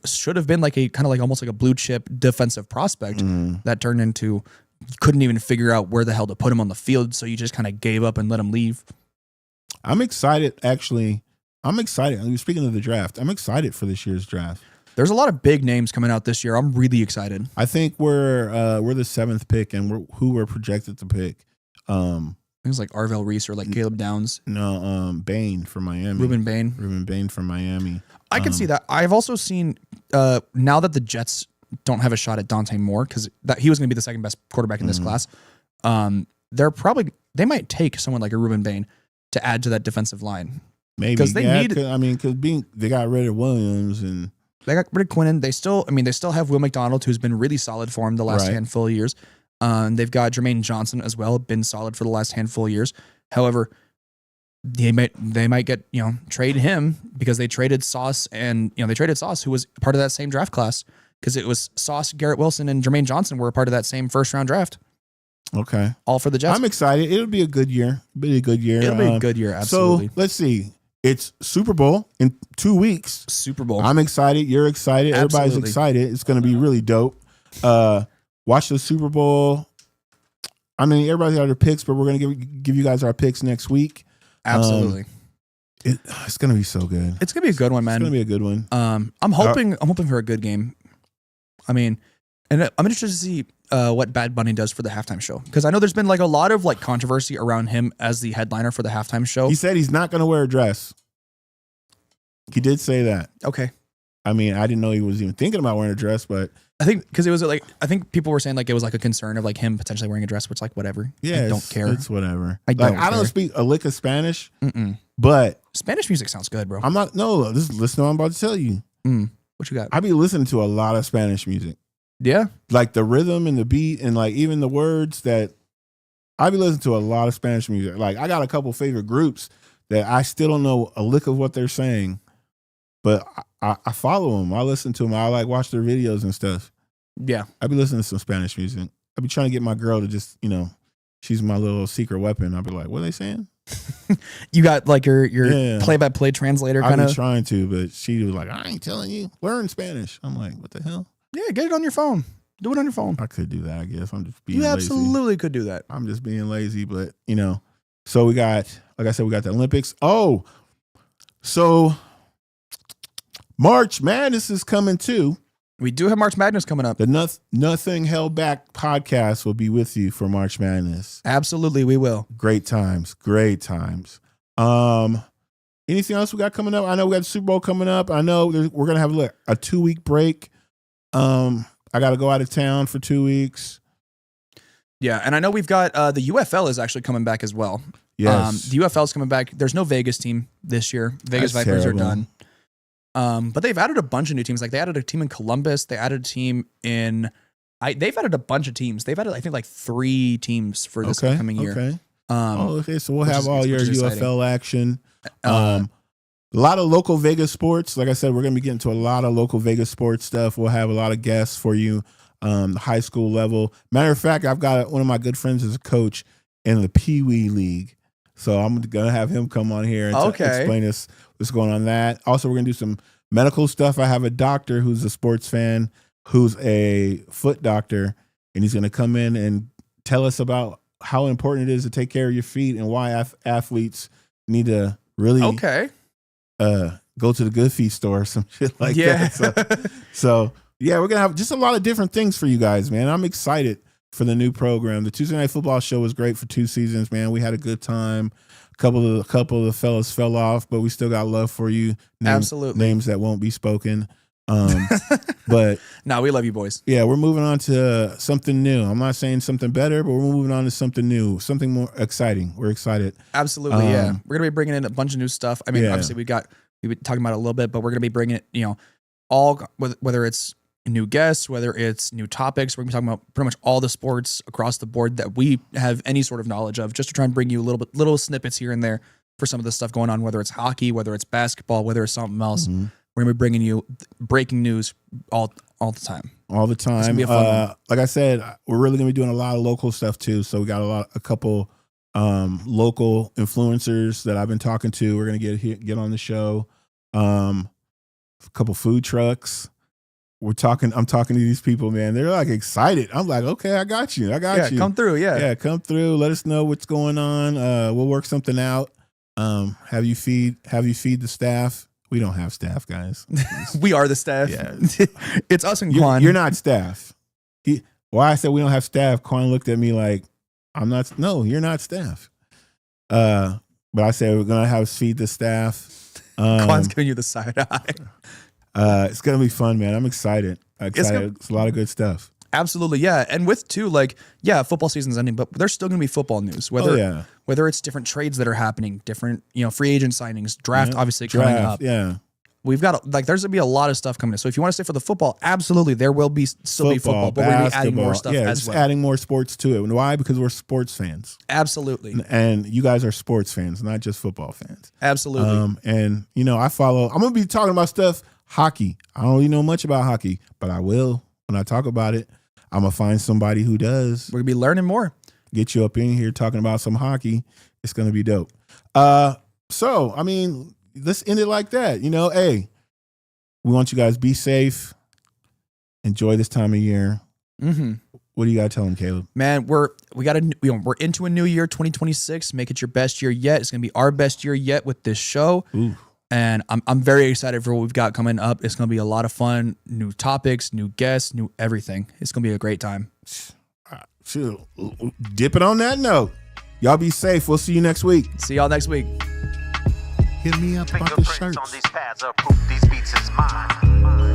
should have been like a kind of like almost like a blue chip defensive prospect that turned into, you couldn't even figure out where the hell to put him on the field. So you just kind of gave up and let him leave. I'm excited. Actually, I'm excited. Speaking of the draft, I'm excited for this year's draft. There's a lot of big names coming out this year. I'm really excited. I think we're the 7th pick, and we're projected to pick. Things like Arvell Reese or like Caleb Downs. No, Bain from Miami. Ruben Bain from Miami. I can see that. I've also seen now that the Jets don't have a shot at Dante Moore because he was going to be the second best quarterback in this class. They might take someone like a Ruben Bain to add to that defensive line. Maybe because they got rid of Williams and they got rid of Quinnen. They still have Will McDonald, who's been really solid for him the last handful of years. They've got Jermaine Johnson as well, been solid for the last handful of years. However, they might get trade him because they traded Sauce, and they traded Sauce, who was part of that same draft class, because it was Sauce, Garrett Wilson, and Jermaine Johnson were a part of that same first round draft. Okay, all for the Jets. I'm excited. It'll be a good year. It'll be a good year. Absolutely. So let's see. It's Super Bowl in 2 weeks. Super Bowl. I'm excited. You're excited. Absolutely. Everybody's excited. It's going to be really dope. Watch the Super Bowl. I mean, everybody's got their picks, but we're going to give you guys our picks next week. Absolutely. It's going to be so good. It's going to be a good one, man. It's going to be a good one. I'm hoping for a good game. I mean, and I'm interested to see what Bad Bunny does for the halftime show, because I know there's been like a lot of like controversy around him as the headliner for the halftime show. He said he's not going to wear a dress. He did say that. Okay. I mean, I didn't know he was even thinking about wearing a dress, but I think because it was like, I think people were saying like it was like a concern of like him potentially wearing a dress, which like whatever. Yeah, I don't care. It's whatever. I don't speak a lick of Spanish, but Spanish music sounds good, bro. I'm not. No, listen to what I'm about to tell you. What you got? I be listening to a lot of Spanish music. Yeah, like the rhythm and the beat and like even the words that I be listening to a lot of Spanish music. Like I got a couple favorite groups that I still don't know a lick of what they're saying, but I follow them. I listen to them. I like watch their videos and stuff. Yeah. I be listening to some Spanish music. I be trying to get my girl to just, she's my little secret weapon. I'll be like, what are they saying? You got like your play-by-play translator kind of? I've been trying to, but she was like, I ain't telling you. Learn Spanish. I'm like, what the hell? Yeah, get it on your phone. Do it on your phone. I could do that, I guess. I'm just being lazy. You lazy. Absolutely could do that. I'm just being lazy, but, So we got, like I said, we got the Olympics. Oh, so March Madness is coming too. We do have March Madness coming up. The Nothing Held Back podcast will be with you for March Madness. Absolutely, we will. Great times. Anything else we got coming up? I know we got the Super Bowl coming up. I know we're going to have a 2-week break. I got to go out of town for 2 weeks. Yeah, and I know we've got the UFL is actually coming back as well. Yes. The UFL is coming back. There's no Vegas team this year. Vegas That's Vipers terrible. are done. But they've added a bunch of new teams. Like they added a team in Columbus. They added a team in. They've added a bunch of teams. They've added, I think, like 3 teams for this upcoming year. Okay. Okay. So we'll have all your UFL action. exciting. A lot of local Vegas sports. Like I said, we're going to be getting to a lot of local Vegas sports stuff. We'll have a lot of guests for you, the high school level. Matter of fact, I've got one of my good friends as a coach in the Pee Wee League. So I'm going to have him come on here and explain us what's going on that. Also, we're going to do some medical stuff. I have a doctor who's a sports fan, who's a foot doctor, and he's going to come in and tell us about how important it is to take care of your feet and why athletes need to really go to the Good Feet store or some shit like that. So yeah, we're going to have just a lot of different things for you guys, man. I'm excited for the new program. The Tuesday Night Football show was great for 2 seasons, man. We had a good time. A couple of the fellas fell off, but we still got love for you. Absolutely. Names that won't be spoken. But no, we love you boys. Yeah, we're moving on to something new. I'm not saying something better, but we're moving on to something new, something more exciting. We're excited. Absolutely, yeah. We're gonna be bringing in a bunch of new stuff. I mean, obviously we've been talking about it a little bit, but we're gonna be bringing it, all, whether it's new guests, whether it's new topics. We're gonna be talking about pretty much all the sports across the board that we have any sort of knowledge of, just to try and bring you little snippets here and there for some of the stuff going on, whether it's hockey, whether it's basketball, whether it's something else. Mm-hmm. We're going to be bringing you breaking news all the time. All the time. It's gonna be a fun one. Like I said, we're really going to be doing a lot of local stuff too. So we got a couple local influencers that I've been talking to. We're going to get on the show. A couple food trucks. I'm talking to these people, man. They're like excited. I'm like, okay, I got you. Yeah, come through. Yeah, come through. Let us know what's going on. We'll work something out. Have you feed the staff. We don't have staff, guys. We are the staff. Yeah. It's us and Quan. You're not staff. I said we don't have staff, Quan looked at me like, you're not staff. But I said we're going to have feed the staff. Quan's giving you the side eye. It's going to be fun, man. I'm excited. It's a lot of good stuff. Absolutely, yeah. And with too, football season's ending, but there's still going to be football news. Whether it's different trades that are happening, different, free agent signings, draft obviously coming up. Yeah. We've got, there's going to be a lot of stuff coming in. So if you want to stay for the football, absolutely, there will be still be football, but we're going to be adding more stuff as well. Adding more sports to it. And why? Because we're sports fans. Absolutely. And you guys are sports fans, not just football fans. Absolutely. And, I'm going to be talking about stuff, hockey. I don't really know much about hockey, but I will when I talk about it. I'm going to find somebody who does. We're going to be learning more. Get you up in here talking about some hockey. It's going to be dope. Let's end it like that. Hey, we want you guys to be safe. Enjoy this time of year. Mm-hmm. What do you got to tell them, Caleb? Man, we're into a new year, 2026. Make it your best year yet. It's going to be our best year yet with this show. Ooh. And I'm very excited for what we've got coming up. It's going to be a lot of fun, new topics, new guests, new everything. It's going to be a great time. Dip it on that note. Y'all be safe. We'll see you next week. See y'all next week. Hit me up about the shirts. On these pads are proof these beats is mine.